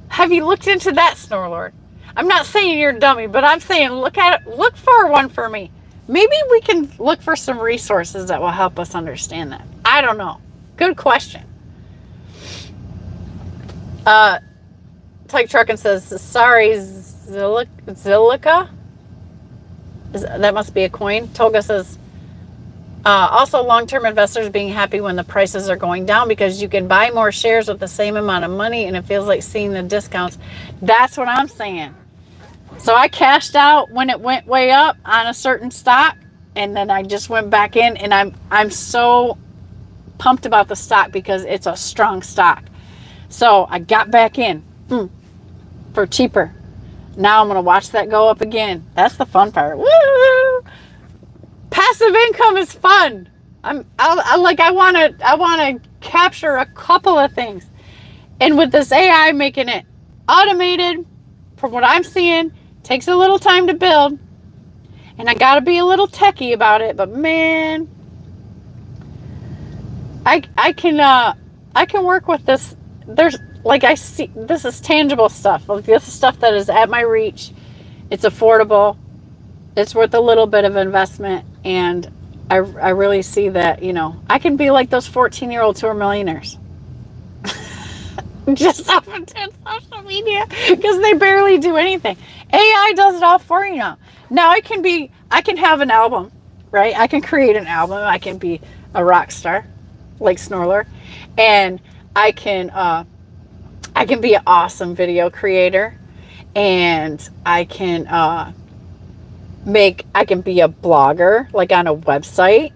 [SPEAKER 1] Have you looked into that, Snorlord? I'm not saying you're a dummy, but I'm saying look for one for me. Maybe we can look for some resources that will help us understand that. I don't know. Good question. Tyke Truckin says, sorry, Zilica? That must be a coin. Toga says, also long-term investors being happy when the prices are going down because you can buy more shares with the same amount of money and it feels like seeing the discounts. That's what I'm saying. So I cashed out when it went way up on a certain stock and then I just went back in and I'm so pumped about the stock because it's a strong stock. So I got back in for cheaper. Now I'm going to watch that go up again. That's the fun part. Woo! Passive income is fun. I want to capture a couple of things. And with this AI making it automated, from what I'm seeing, takes a little time to build. And I got to be a little techie about it, but man, I can work with this. There's, like, I see, this is tangible stuff. Like, this is stuff that is at my reach. It's affordable. It's worth a little bit of investment. And I really see that, you know, I can be like those 14-year-olds who are millionaires. Just off of social media because they barely do anything. AI does it all for you now. Now I can have an album, right? I can create an album. I can be a rock star like Snorler, and I can be an awesome video creator, and I can be a blogger, like on a website.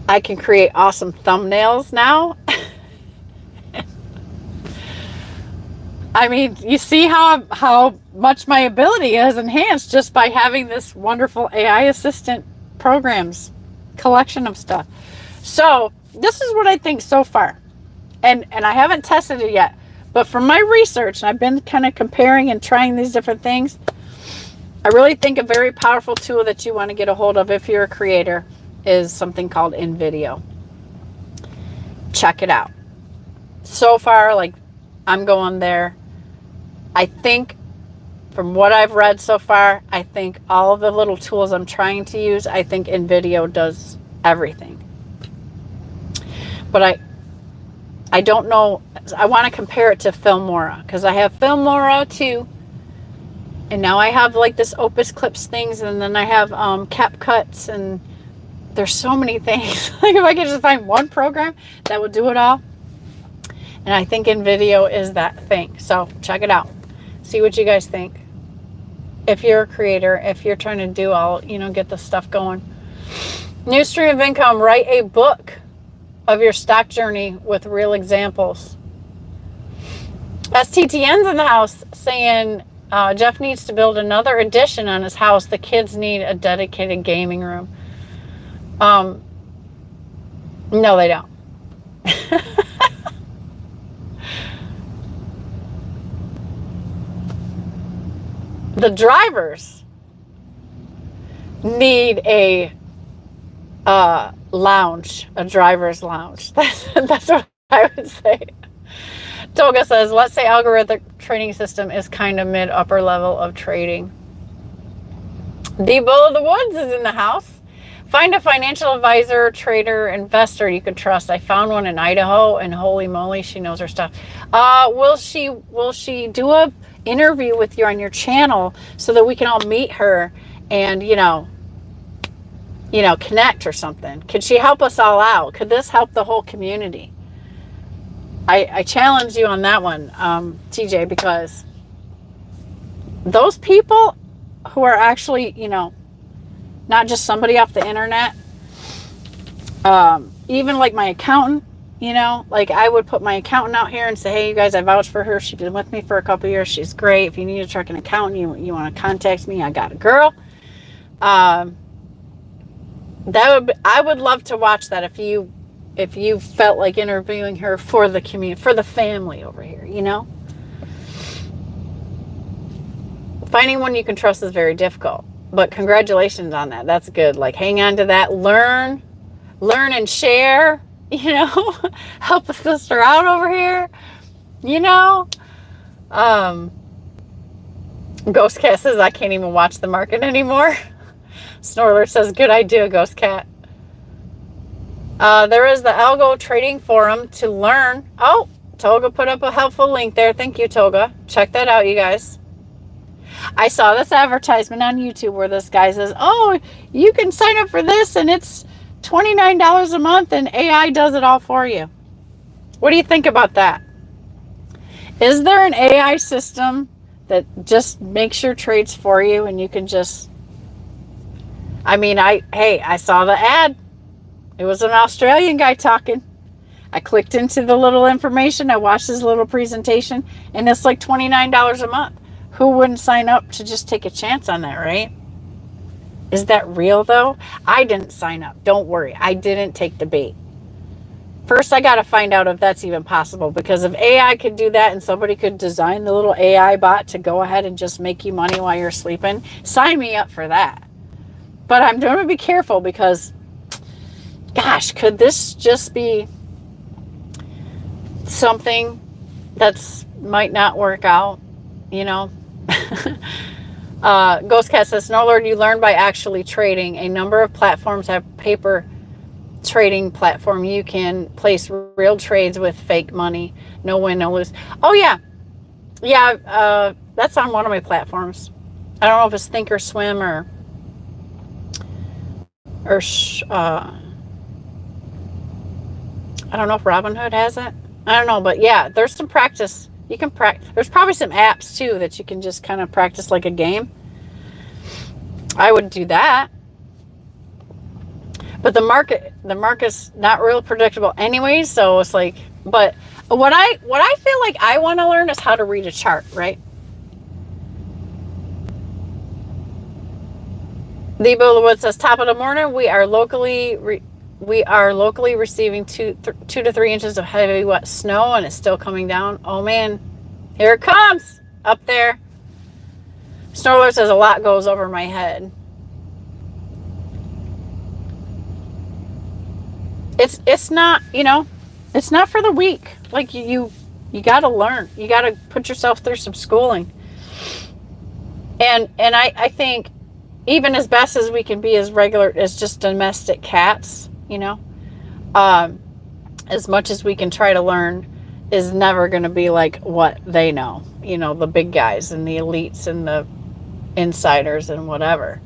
[SPEAKER 1] I can create awesome thumbnails now. I mean, you see how much my ability is enhanced just by having this wonderful AI assistant programs collection of stuff. So this is what I think so far. And I haven't tested it yet. But from my research, and I've been kind of comparing and trying these different things, I really think a very powerful tool that you want to get a hold of if you're a creator is something called InVideo. Check it out. So far, like, I'm going there. I think from what I've read so far, I think all of the little tools I'm trying to use, I think InVideo does everything. But I don't know. I want to compare it to Filmora because I have Filmora too. And now I have like this Opus Clips things, and then I have CapCuts, and there's so many things. Like if I could just find one program that would do it all. And I think InVideo is that thing. So check it out. See what you guys think. If you're a creator, if you're trying to do all, get the stuff going. New stream of income, write a book of your stock journey with real examples. STTN's in the house saying Jeff needs to build another addition on his house. The kids need a dedicated gaming room. No, they don't. The drivers need a lounge, a driver's lounge. That's what I would say. Toga says, let's say algorithmic trading system is kind of mid-upper level of trading. The Bull of the Woods is in the house. Find a financial advisor, trader, investor you could trust. I found one in Idaho, and holy moly, she knows her stuff. Will she do a interview with you on your channel so that we can all meet her and connect or something? Could she help us all out? Could this help the whole community? I challenge you on that one, TJ, because those people who are actually, not just somebody off the internet, even like my accountant, like I would put my accountant out here and say, hey, you guys, I vouch for her. She's been with me for a couple years. She's great. If you need to track an accountant, you want to contact me, I got a girl. I would love to watch that if you felt like interviewing her for the community, for the family over here, Finding one you can trust is very difficult, but congratulations on that. That's good. Like, hang on to that. Learn and share, help a sister out over here, Ghost Cat says, I can't even watch the market anymore. Snorler says, good idea, Ghost Cat. There is the Algo Trading Forum to learn. Oh, Toga put up a helpful link there. Thank you, Toga. Check that out, you guys. I saw this advertisement on YouTube where this guy says, oh, you can sign up for this and it's $29 a month and AI does it all for you. What do you think about that? Is there an AI system that just makes your trades for you and you can just... I saw the ad. It was an Australian guy talking. I clicked into the little information. I watched his little presentation, and it's like $29 a month. Who wouldn't sign up to just take a chance on that, right? Is that real, though? I didn't sign up. Don't worry. I didn't take the bait. First, I got to find out if that's even possible, because if AI could do that and somebody could design the little AI bot to go ahead and just make you money while you're sleeping, sign me up for that. But I'm going to be careful because, gosh, could this just be something that's might not work out, Ghost Cat says, no, Lord, you learn by actually trading. A number of platforms have paper trading platform. You can place real trades with fake money. No win, no lose. Oh, yeah. Yeah, that's on one of my platforms. I don't know if it's Thinkorswim or I don't know if Robinhood has it. I don't know, but yeah, there's some practice. You can practice. There's probably some apps too that you can just kind of practice like a game. I would do that. But the market's not real predictable anyway, so it's like, but what I feel like I want to learn is how to read a chart, right? The Bullwood says, top of the morning, we are locally receiving 2 to 3 inches of heavy wet snow, and it's still coming down. Oh man, here it comes up there. Snorler says, a lot goes over my head. It's not, it's not for the weak. Like you got to learn. You got to put yourself through some schooling. And I think even as best as we can be as regular as just domestic cats, as much as we can try to learn, is never going to be like what they know. You know, the big guys and the elites and the insiders and whatever.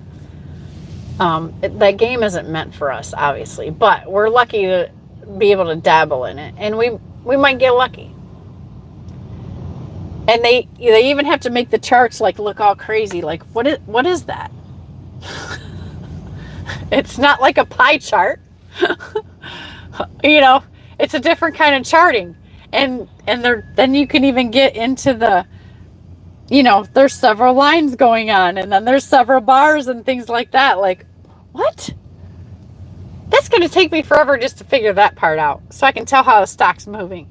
[SPEAKER 1] That game isn't meant for us, obviously, but we're lucky to be able to dabble in it, and we might get lucky. And they even have to make the charts like look all crazy. Like, what is that? It's not like a pie chart. You know, it's a different kind of charting. And then you can even get into the, you know, there's several lines going on, and then there's several bars and things like that. Like, what? That's going to take me forever just to figure that part out, so I can tell how the stock's moving.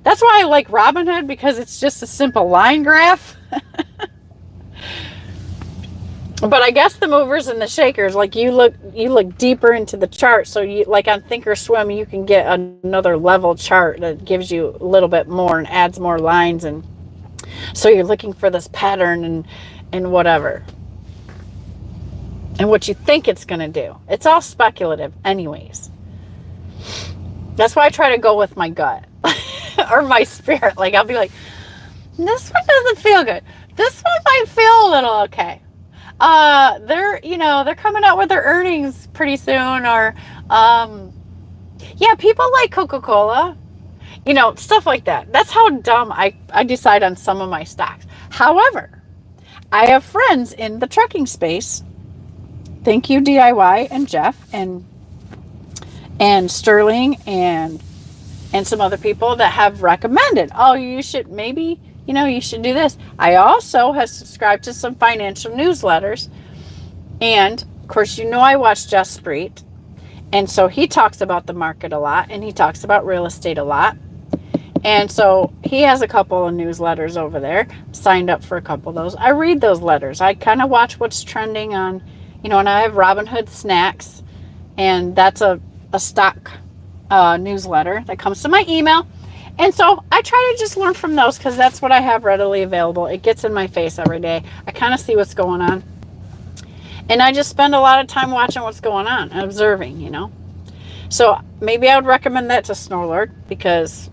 [SPEAKER 1] That's why I like Robinhood, because it's just a simple line graph. But I guess the movers and the shakers, like you look deeper into the chart. So you, like on Thinkorswim, you can get another level chart that gives you a little bit more and adds more lines, and so you're looking for this pattern and whatever. And what you think it's going to do. It's all speculative anyways. That's why I try to go with my gut or my spirit. Like, I'll be like, this one doesn't feel good. This one might feel a little okay. They're coming out with their earnings pretty soon, or yeah, people like Coca-Cola, you know, stuff like that. That's how dumb I decide on some of my stocks. However, I have friends in the trucking space. Thank you, DIY and Jeff and Sterling and some other people that have recommended, oh, you should maybe, you know, you should do this. I also have subscribed to some financial newsletters. And of course, you know, I watch Jess Spreet. And so he talks about the market a lot, and he talks about real estate a lot. And so he has a couple of newsletters over there, signed up for a couple of those. I read those letters. I kind of watch what's trending on, you know, and I have Robinhood Snacks, and that's a stock newsletter that comes to my email. And so I try to just learn from those, because that's what I have readily available. It gets in my face every day. I kind of see what's going on. And I just spend a lot of time watching what's going on, observing, you know. So maybe I would recommend that to Snorlord, because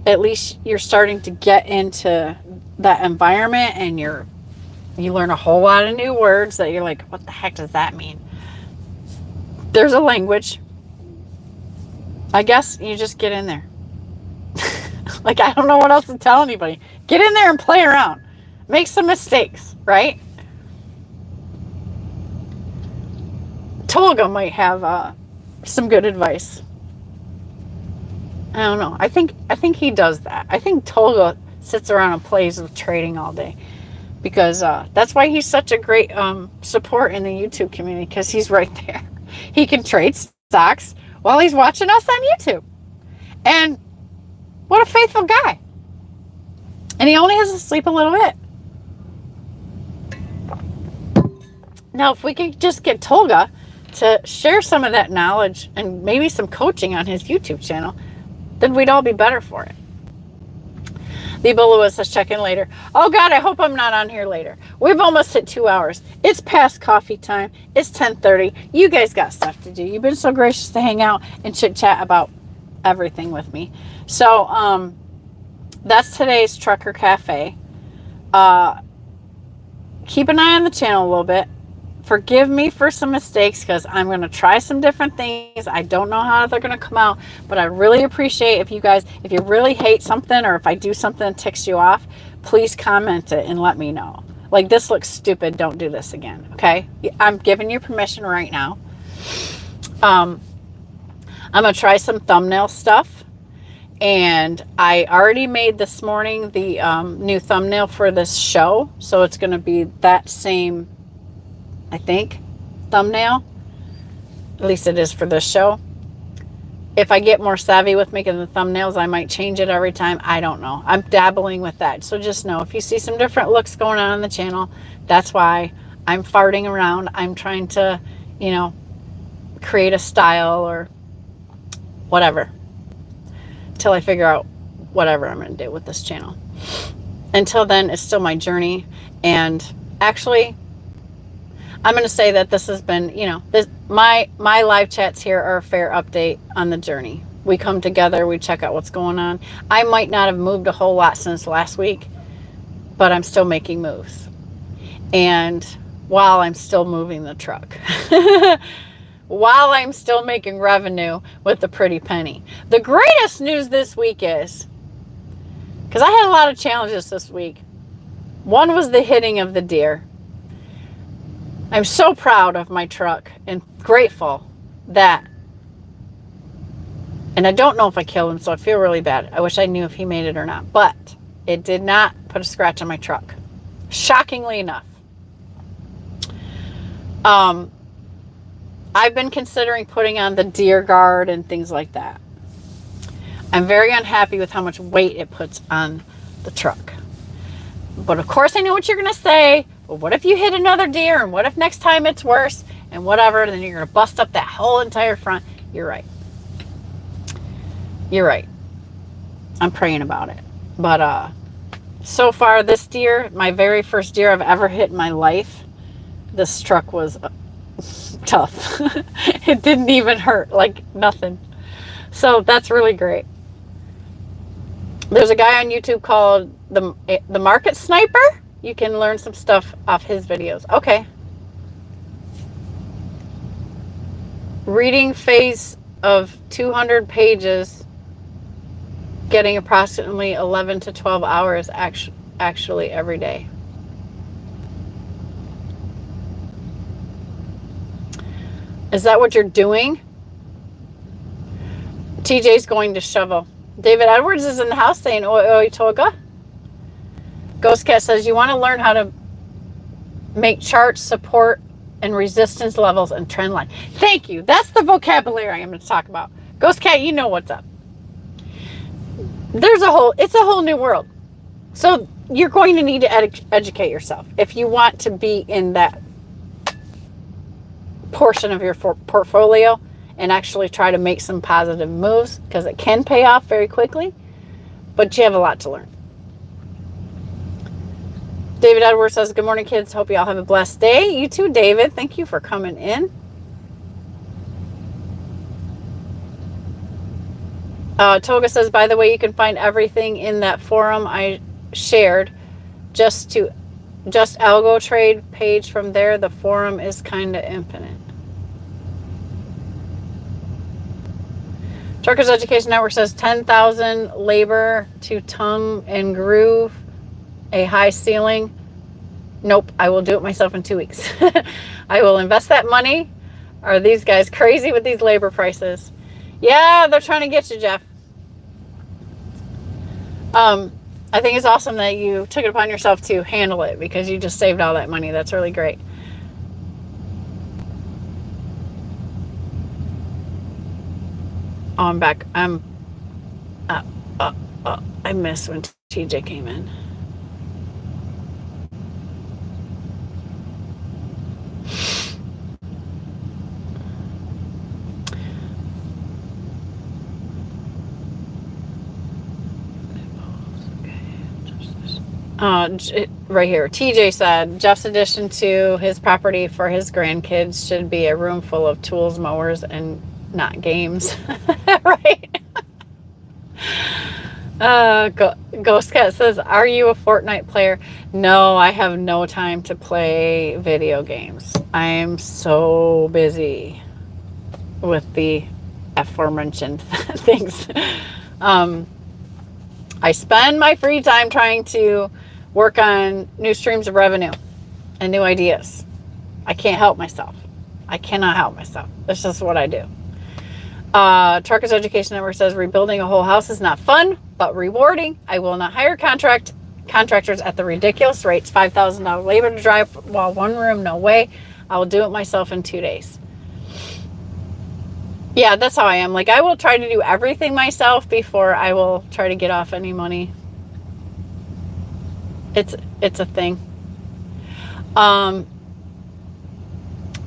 [SPEAKER 1] at least you're starting to get into that environment, and you learn a whole lot of new words that you're like, what the heck does that mean? There's a language. I guess you just get in there. Like, I don't know what else to tell anybody. Get in there and play around. Make some mistakes, right? Tolga might have some good advice. I don't know. I think he does that. I think Tolga sits around and plays with trading all day, because that's why he's such a great support in the YouTube community, because he's right there. He can trade stocks while he's watching us on YouTube. And what a faithful guy. And he only has to sleep a little bit. Now, if we could just get Tolga to share some of that knowledge and maybe some coaching on his YouTube channel, then we'd all be better for it. The Ebola says check in later. Oh God, I hope I'm not on here later. We've almost hit 2 hours. It's past coffee time. It's 10:30. You guys got stuff to do. You've been so gracious to hang out and chit chat about everything with me. So that's today's Trucker Cafe. Keep an eye on the channel a little bit. Forgive me for some mistakes, because I'm going to try some different things. I don't know how they're going to come out, but I really appreciate if you guys, if you really hate something, or if I do something that ticks you off, please comment it and let me know. Like, this looks stupid. Don't do this again. Okay. I'm giving you permission right now. I'm going to try some thumbnail stuff. And I already made this morning the new thumbnail for this show. So it's going to be that same, I think, thumbnail. At least it is for this show. If I get more savvy with making the thumbnails, I might change it every time. I don't know. I'm dabbling with that. So just know, if you see some different looks going on the channel, that's why. I'm farting around. I'm trying to, you know, create a style or whatever, till I figure out whatever I'm going to do with this channel. Until then, it's still my journey. And actually, I'm going to say that this has been, you know, my live chats here are a fair update on the journey. We come together, we check out what's going on. I might not have moved a whole lot since last week, but I'm still making moves. And while I'm still moving the truck, while I'm still making revenue with the pretty penny. The greatest news this week is, because I had a lot of challenges this week. One was the hitting of the deer. I'm so proud of my truck and grateful that, and I don't know if I killed him, so I feel really bad. I wish I knew if he made it or not, but it did not put a scratch on my truck. Shockingly enough. I've been considering putting on the deer guard and things like that. I'm very unhappy with how much weight it puts on the truck. But of course I know what you're going to say. Well, what if you hit another deer? And what if next time it's worse? And whatever. Then you're going to bust up that whole entire front. You're right. You're right. I'm praying about it. But so far this deer, my very first deer I've ever hit in my life, this truck was tough. It didn't even hurt. Like nothing. So that's really great. There's a guy on YouTube called the Market Sniper. You can learn some stuff off his videos. Okay. Reading phase of 200 pages, getting approximately 11 to 12 hours actually every day. Is that what you're doing? TJ's going to shovel. David Edwards is in the house saying, oi, oi, toga. Ghost Cat says, you want to learn how to make charts, support, and resistance levels and trend line. Thank you. That's the vocabulary I'm going to talk about. Ghost Cat, you know what's up. It's a whole new world. So you're going to need to educate yourself if you want to be in that portion of your portfolio and actually try to make some positive moves, because it can pay off very quickly, but you have a lot to learn. David Edwards says, good morning, kids. Hope you all have a blessed day. You too, David. Thank you for coming in. Toga says, by the way, you can find everything in that forum I shared. Just algo trade page from there. The forum is kind of infinite. Truckers Education Network says 10,000 labor to tongue and groove a high ceiling. Nope, I will do it myself in 2 weeks. I will invest that money. Are these guys crazy with these labor prices? Yeah, they're trying to get you, Jeff. I think it's awesome that you took it upon yourself to handle it, because you just saved all that money. That's really great. Oh, I'm back. I missed when TJ came in. Right here. TJ said, Jeff's addition to his property for his grandkids should be a room full of tools, mowers, and not games. Right? Ghost Cat says, are you a Fortnite player? No, I have no time to play video games. I am so busy with the aforementioned things. I spend my free time trying to work on new streams of revenue and new ideas. I can't help myself. I cannot help myself. That's just what I do. Truckers Education Network says, rebuilding a whole house is not fun, but rewarding. I will not hire contractors at the ridiculous rates. $5,000 labor to drive while one room, no way. I will do it myself in 2 days. Yeah, that's how I am. Like, I will try to do everything myself before I will try to get off any money. It's a thing.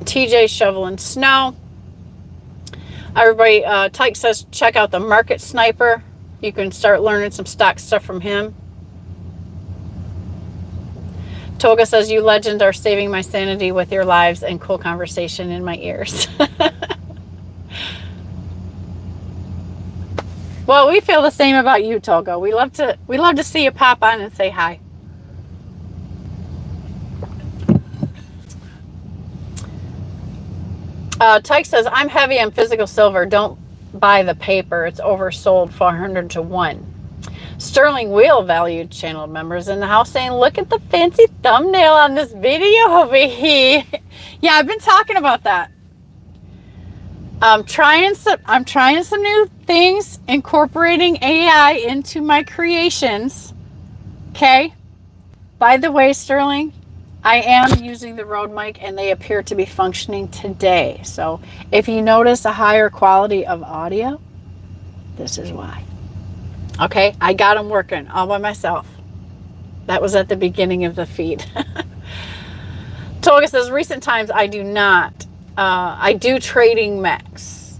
[SPEAKER 1] TJ shoveling snow. Everybody, Tyke says, check out the Market Sniper. You can start learning some stock stuff from him. Toga says, you legend are saving my sanity with your lives and cool conversation in my ears. Well, we feel the same about you, Togo. We love to see you pop on and say hi. Tyke says, I'm heavy on physical silver. Don't buy the paper. It's oversold 400 to 1. Sterling Wheel valued channel members in the house saying, look at the fancy thumbnail on this video over here. Yeah, I've been talking about that. I'm trying some new things, incorporating AI into my creations. Okay. By the way, Sterling, I am using the Rode mic and they appear to be functioning today. So if you notice a higher quality of audio, this is why. Okay, I got them working all by myself. That was at the beginning of the feed. Toga says, recent times I do not. I do trading max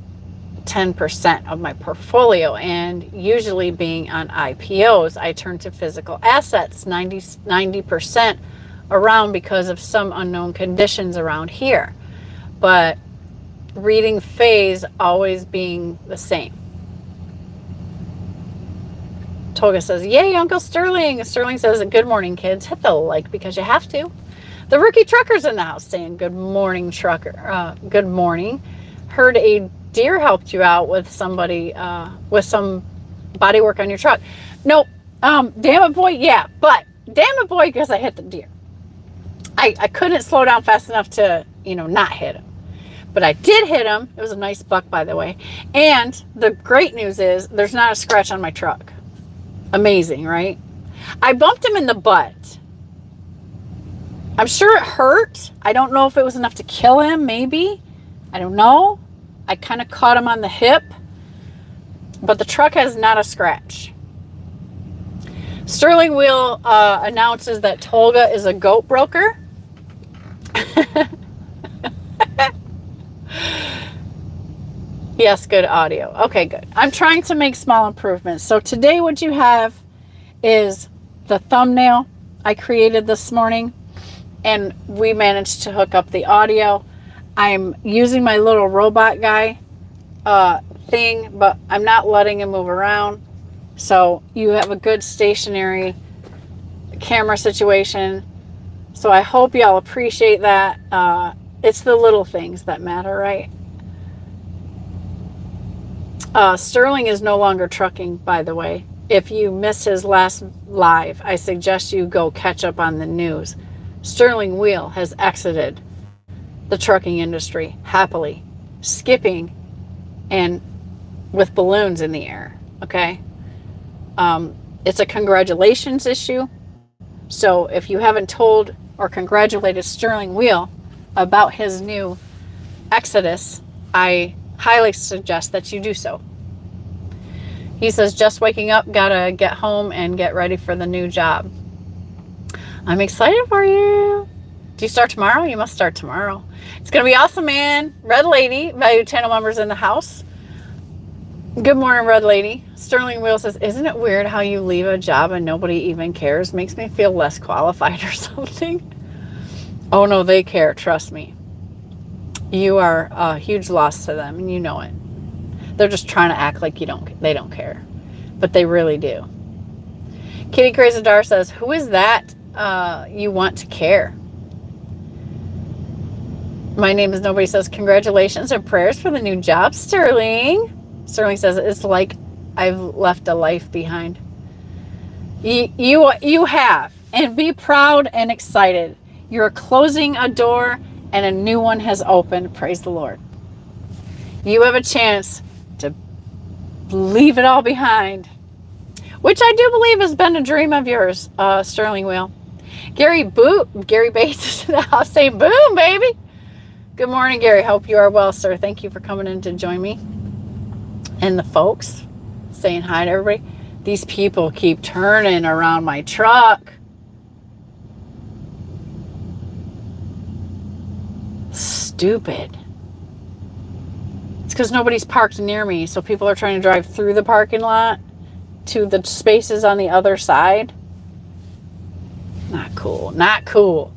[SPEAKER 1] 10% of my portfolio, and usually being on IPOs, I turn to physical assets 90% around because of some unknown conditions around here. But reading phase always being the same. Toga says, yay, Uncle Sterling. Sterling says, good morning, kids. Hit the like because you have to. The rookie trucker's in the house saying, good morning, trucker. Good morning. Heard a deer helped you out with somebody, with some body work on your truck. Nope. Damn it, boy. Yeah, but damn it, boy, because I hit the deer. I couldn't slow down fast enough to, not hit him. But I did hit him. It was a nice buck, by the way. And the great news is there's not a scratch on my truck. Amazing, right? I bumped him in the butt. I'm sure it hurt. I don't know if it was enough to kill him, maybe. I don't know. I kind of caught him on the hip. But the truck has not a scratch. Sterling Wheel announces that Tolga is a goat broker. Yes, good audio. Okay, good. I'm trying to make small improvements. So today what you have is the thumbnail I created this morning, and we managed to hook up the audio. I'm using my little robot guy thing, but I'm not letting him move around. So you have a good stationary camera situation. So I hope y'all appreciate that. It's the little things that matter, right? Sterling is no longer trucking, by the way. If you missed his last live, I suggest you go catch up on the news. Sterling Wheel has exited the trucking industry happily, skipping and with balloons in the air, okay? It's a congratulations issue. So if you haven't told or congratulated Sterling Wheel about his new exodus, I highly suggest that you do so. He says, just waking up, gotta get home and get ready for the new job. I'm excited for you. Do you start tomorrow? You must start tomorrow. It's gonna be awesome, man. Red Lady, valued channel members in the house. Good morning, Red Lady. Sterling Wheel says, isn't it weird how you leave a job and nobody even cares? Makes me feel less qualified or something. Oh no, they care, trust me. You are a huge loss to them, and you know it. They're just trying to act like they don't care. But they really do. Kitty Crazy Dar says, who is that you want to care? My name is Nobody says, congratulations and prayers for the new job, Sterling. Sterling says, it's like I've left a life behind. You have. And be proud and excited. You're closing a door and a new one has opened. Praise the Lord. You have a chance to leave it all behind, which I do believe has been a dream of yours, Sterling Wheel. Gary Bates is in the house saying, boom, baby. Good morning, Gary. Hope you are well, sir. Thank you for coming in to join me. And the folks saying hi to everybody. These people keep turning around my truck. Stupid. It's because nobody's parked near me, so people are trying to drive through the parking lot to the spaces on the other side. Not cool. Not cool.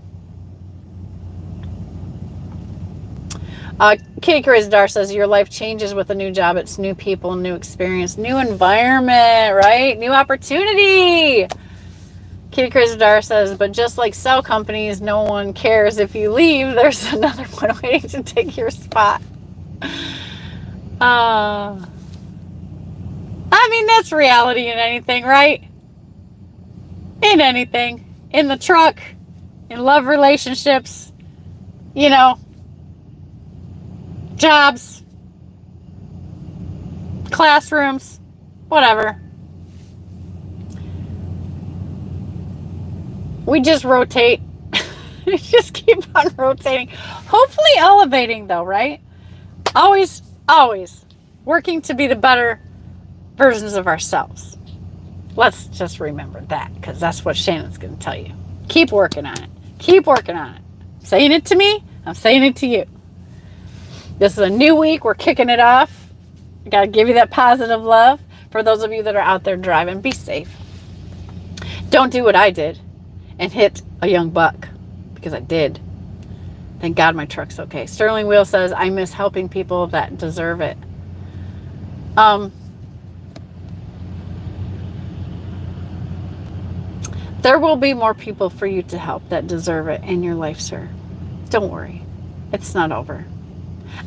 [SPEAKER 1] Kitty Crazy Dar says your life changes with a new job. It's new people, new experience, new environment, right? New opportunity. Kitty Crazy Dar says, but just like cell companies, no one cares if you leave. There's another one waiting to take your spot. I mean, that's reality in anything, right? In anything. In the truck, in love relationships, you know, jobs, classrooms, whatever. We just rotate. We just keep on rotating. Hopefully elevating though, right? Always working to be the better versions of ourselves. Let's just remember that, because that's what Shannon's going to tell you. Keep working on it. Keep working on it. Saying it to me, I'm saying it to you. This is a new week. We're kicking it off. I got to give you that positive love. For those of you that are out there driving, be safe. Don't do what I did and hit a young buck, because I did. Thank God my truck's okay. Sterling Wheel says, I miss helping people that deserve it. There will be more people for you to help that deserve it in your life, sir. Don't worry. It's not over.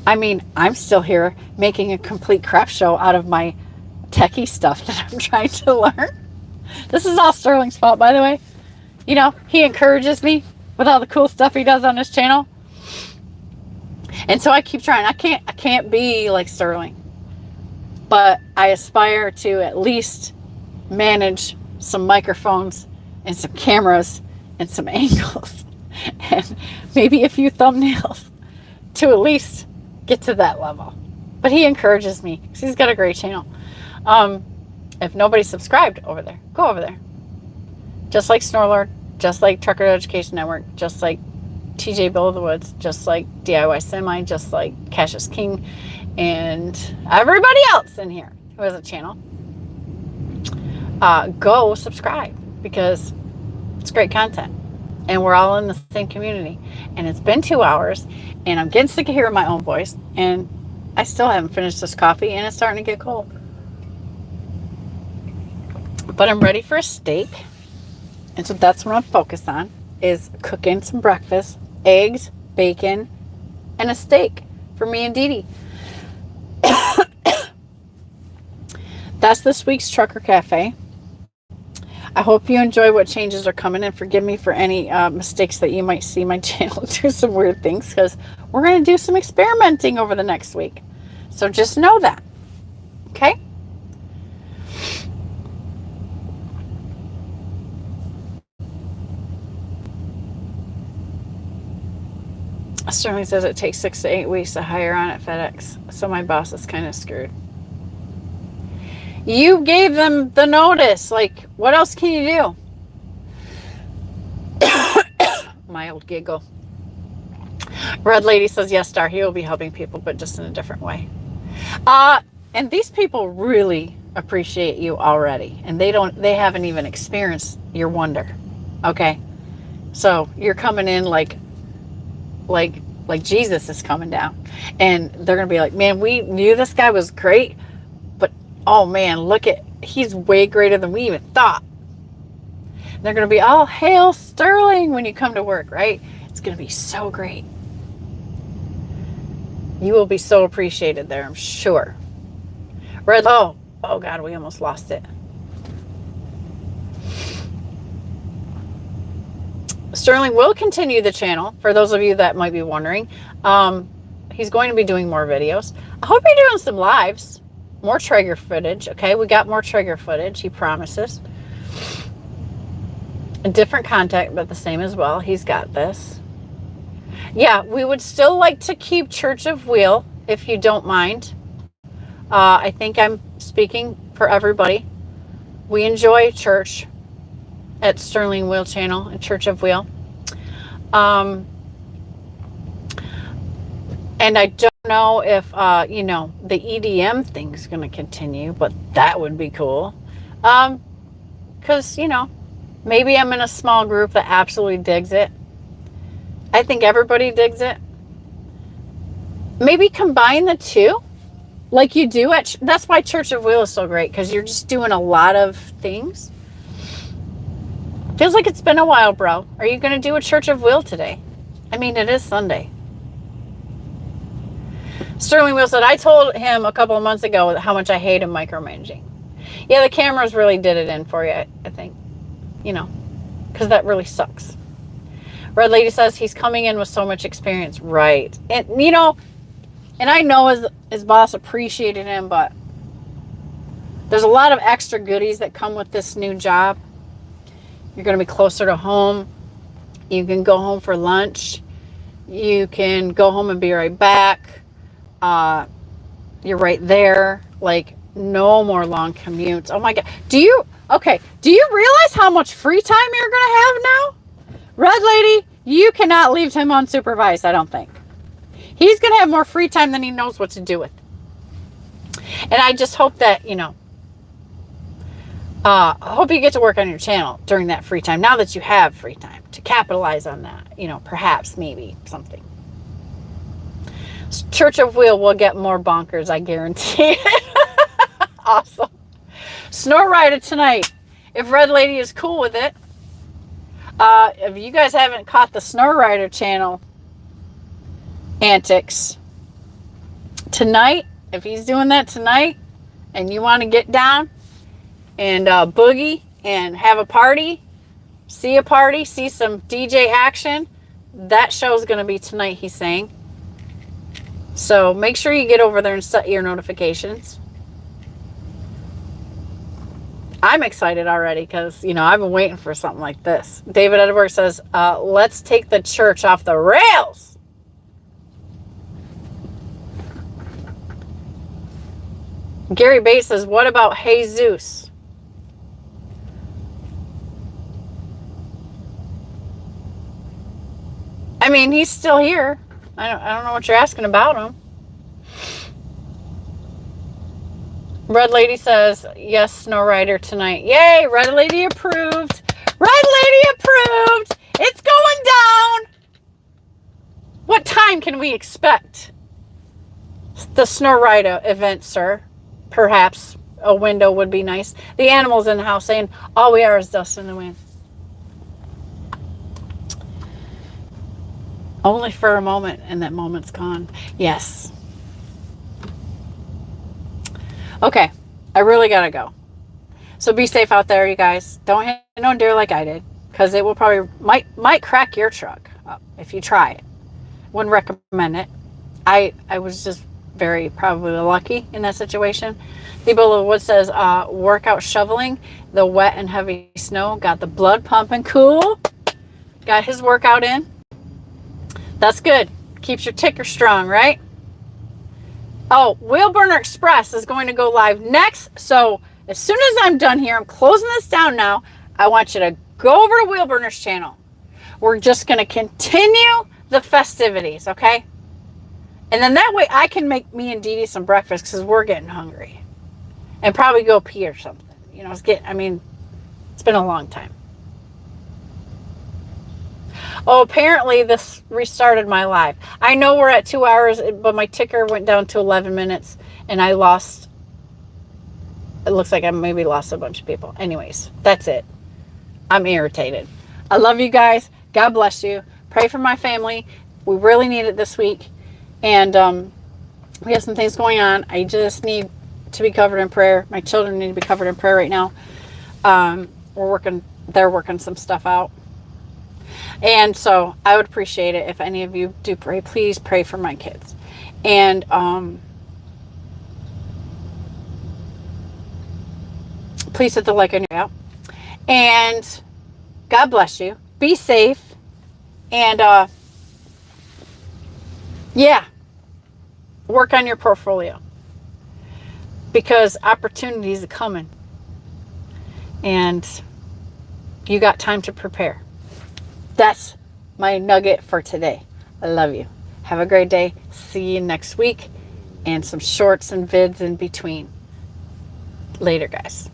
[SPEAKER 1] I mean, I'm still here making a complete crap show out of my techie stuff that I'm trying to learn. This is all Sterling's fault, by the way. You know, he encourages me with all the cool stuff he does on his channel. And so I keep trying. I can't be like Sterling. But I aspire to at least manage some microphones and some cameras and some angles and maybe a few thumbnails to at least get to that level. But he encourages me because he's got a great channel. If nobody's subscribed over there, go over there. Just like Snorlord, just like Trucker Education Network, just like TJ Bill of the Woods, just like DIY Semi, just like Cassius King, and everybody else in here who has a channel. Go subscribe, because it's great content and we're all in the same community. And it's been 2 hours and I'm getting sick of hearing my own voice, and I still haven't finished this coffee and it's starting to get cold. But I'm ready for a steak, and so that's what I'm focused on, is cooking some breakfast, eggs, bacon, and a steak for me and Dee Dee. That's this week's Trucker Cafe. I hope you enjoy what changes are coming, and forgive me for any mistakes that you might see my channel do some weird things, because we're going to do some experimenting over the next week. So just know that. Okay? Sterling says it takes 6 to 8 weeks to hire on at FedEx. So my boss is kind of screwed. You gave them the notice. Like, what else can you do? My old giggle. Red Lady says, yes, Star, he will be helping people, but just in a different way. And these people really appreciate you already. And they haven't even experienced your wonder. Okay? So you're coming in like Jesus is coming down. And they're going to be like, man, we knew this guy was great, but oh man, he's way greater than we even thought. And they're going to be, oh, hail Sterling when you come to work, right? It's going to be so great. You will be so appreciated there, I'm sure. Oh God, we almost lost it. Sterling will continue the channel, for those of you that might be wondering. He's going to be doing more videos. I hope you're doing some lives. More Traeger footage, okay? We got more Traeger footage, he promises. A different content, but the same as well. He's got this. Yeah, we would still like to keep Church of Wheel, if you don't mind. I think I'm speaking for everybody. We enjoy church at Sterling Wheel Channel and Church of Wheel. And I don't know if, the EDM thing's going to continue, but that would be cool. Because, maybe I'm in a small group that absolutely digs it. I think everybody digs it. maybe combine the two like you do at, that's why Church of Will is so great, because you're just doing a lot of things. Feels like it's been a while, bro. Are you going to do a Church of Will today? I mean, it is Sunday. Sterling Will said, I told him a couple of months ago how much I hated micromanaging. Yeah, the cameras really did it in for you, I think. You know, because that really sucks. Red Lady says he's coming in with so much experience. Right. And, you know, and I know his boss appreciated him, but there's a lot of extra goodies that come with this new job. You're going to be closer to home. You can go home for lunch. You can go home and be right back. You're right there. Like, no more long commutes. Oh my God. Do you realize how much free time you're going to have now? Red Lady, you cannot leave him unsupervised, I don't think. He's going to have more free time than he knows what to do with. And I just hope that, you know, I hope you get to work on your channel during that free time, now that you have free time, to capitalize on that, you know, perhaps, maybe, something. Church of Will get more bonkers, I guarantee it. Awesome. Snore Rider tonight. If Red Lady is cool with it. If you guys haven't caught the Snore Rider channel antics, tonight, if he's doing that tonight, and you want to get down and boogie and have a party, see some DJ action, that show is going to be tonight, he's saying. So make sure you get over there and set your notifications. I'm excited already because, you know, I've been waiting for something like this. David Edwards says, let's take the church off the rails. Gary Bates says, what about Jesus? I mean, he's still here. I don't know what you're asking about him. Red Lady says, yes, Snow Rider tonight. Yay, Red Lady approved. Red Lady approved. It's going down. What time can we expect the Snow Rider event, sir? Perhaps a window would be nice. The animals in the house saying, all we are is dust in the wind. Only for a moment, and that moment's gone. Yes. Okay, I really gotta go. So be safe out there, you guys. Don't hit no deer like I did, because it will probably might crack your truck up if you try it. Wouldn't recommend it. I was just very probably lucky in that situation. The Bull of Wood says, workout shoveling the wet and heavy snow, got the blood pumping, cool. Got his workout in. That's good. Keeps your ticker strong, right? Oh, Wheel Burner Express is going to go live next. So as soon as I'm done here, I'm closing this down now. I want you to go over to Wheel Burner's channel. We're just going to continue the festivities, okay? And then that way I can make me and Dee Dee some breakfast because we're getting hungry. And probably go pee or something. You know, it's been a long time. Oh, apparently this restarted my live. I know we're at 2 hours, but my ticker went down to 11 minutes and I lost, it looks like I maybe lost a bunch of people. Anyways, that's it. I'm irritated. I love you guys. God bless you. Pray for my family. We really need it this week. And we have some things going on. I just need to be covered in prayer. My children need to be covered in prayer right now. They're working some stuff out. And so I would appreciate it if any of you do pray. Please pray for my kids. And please hit the like on your out. And God bless you. Be safe. And yeah, work on your portfolio. Because opportunities are coming. And you got time to prepare. That's my nugget for today. I love you. Have a great day. See you next week. And some shorts and vids in between. Later, guys.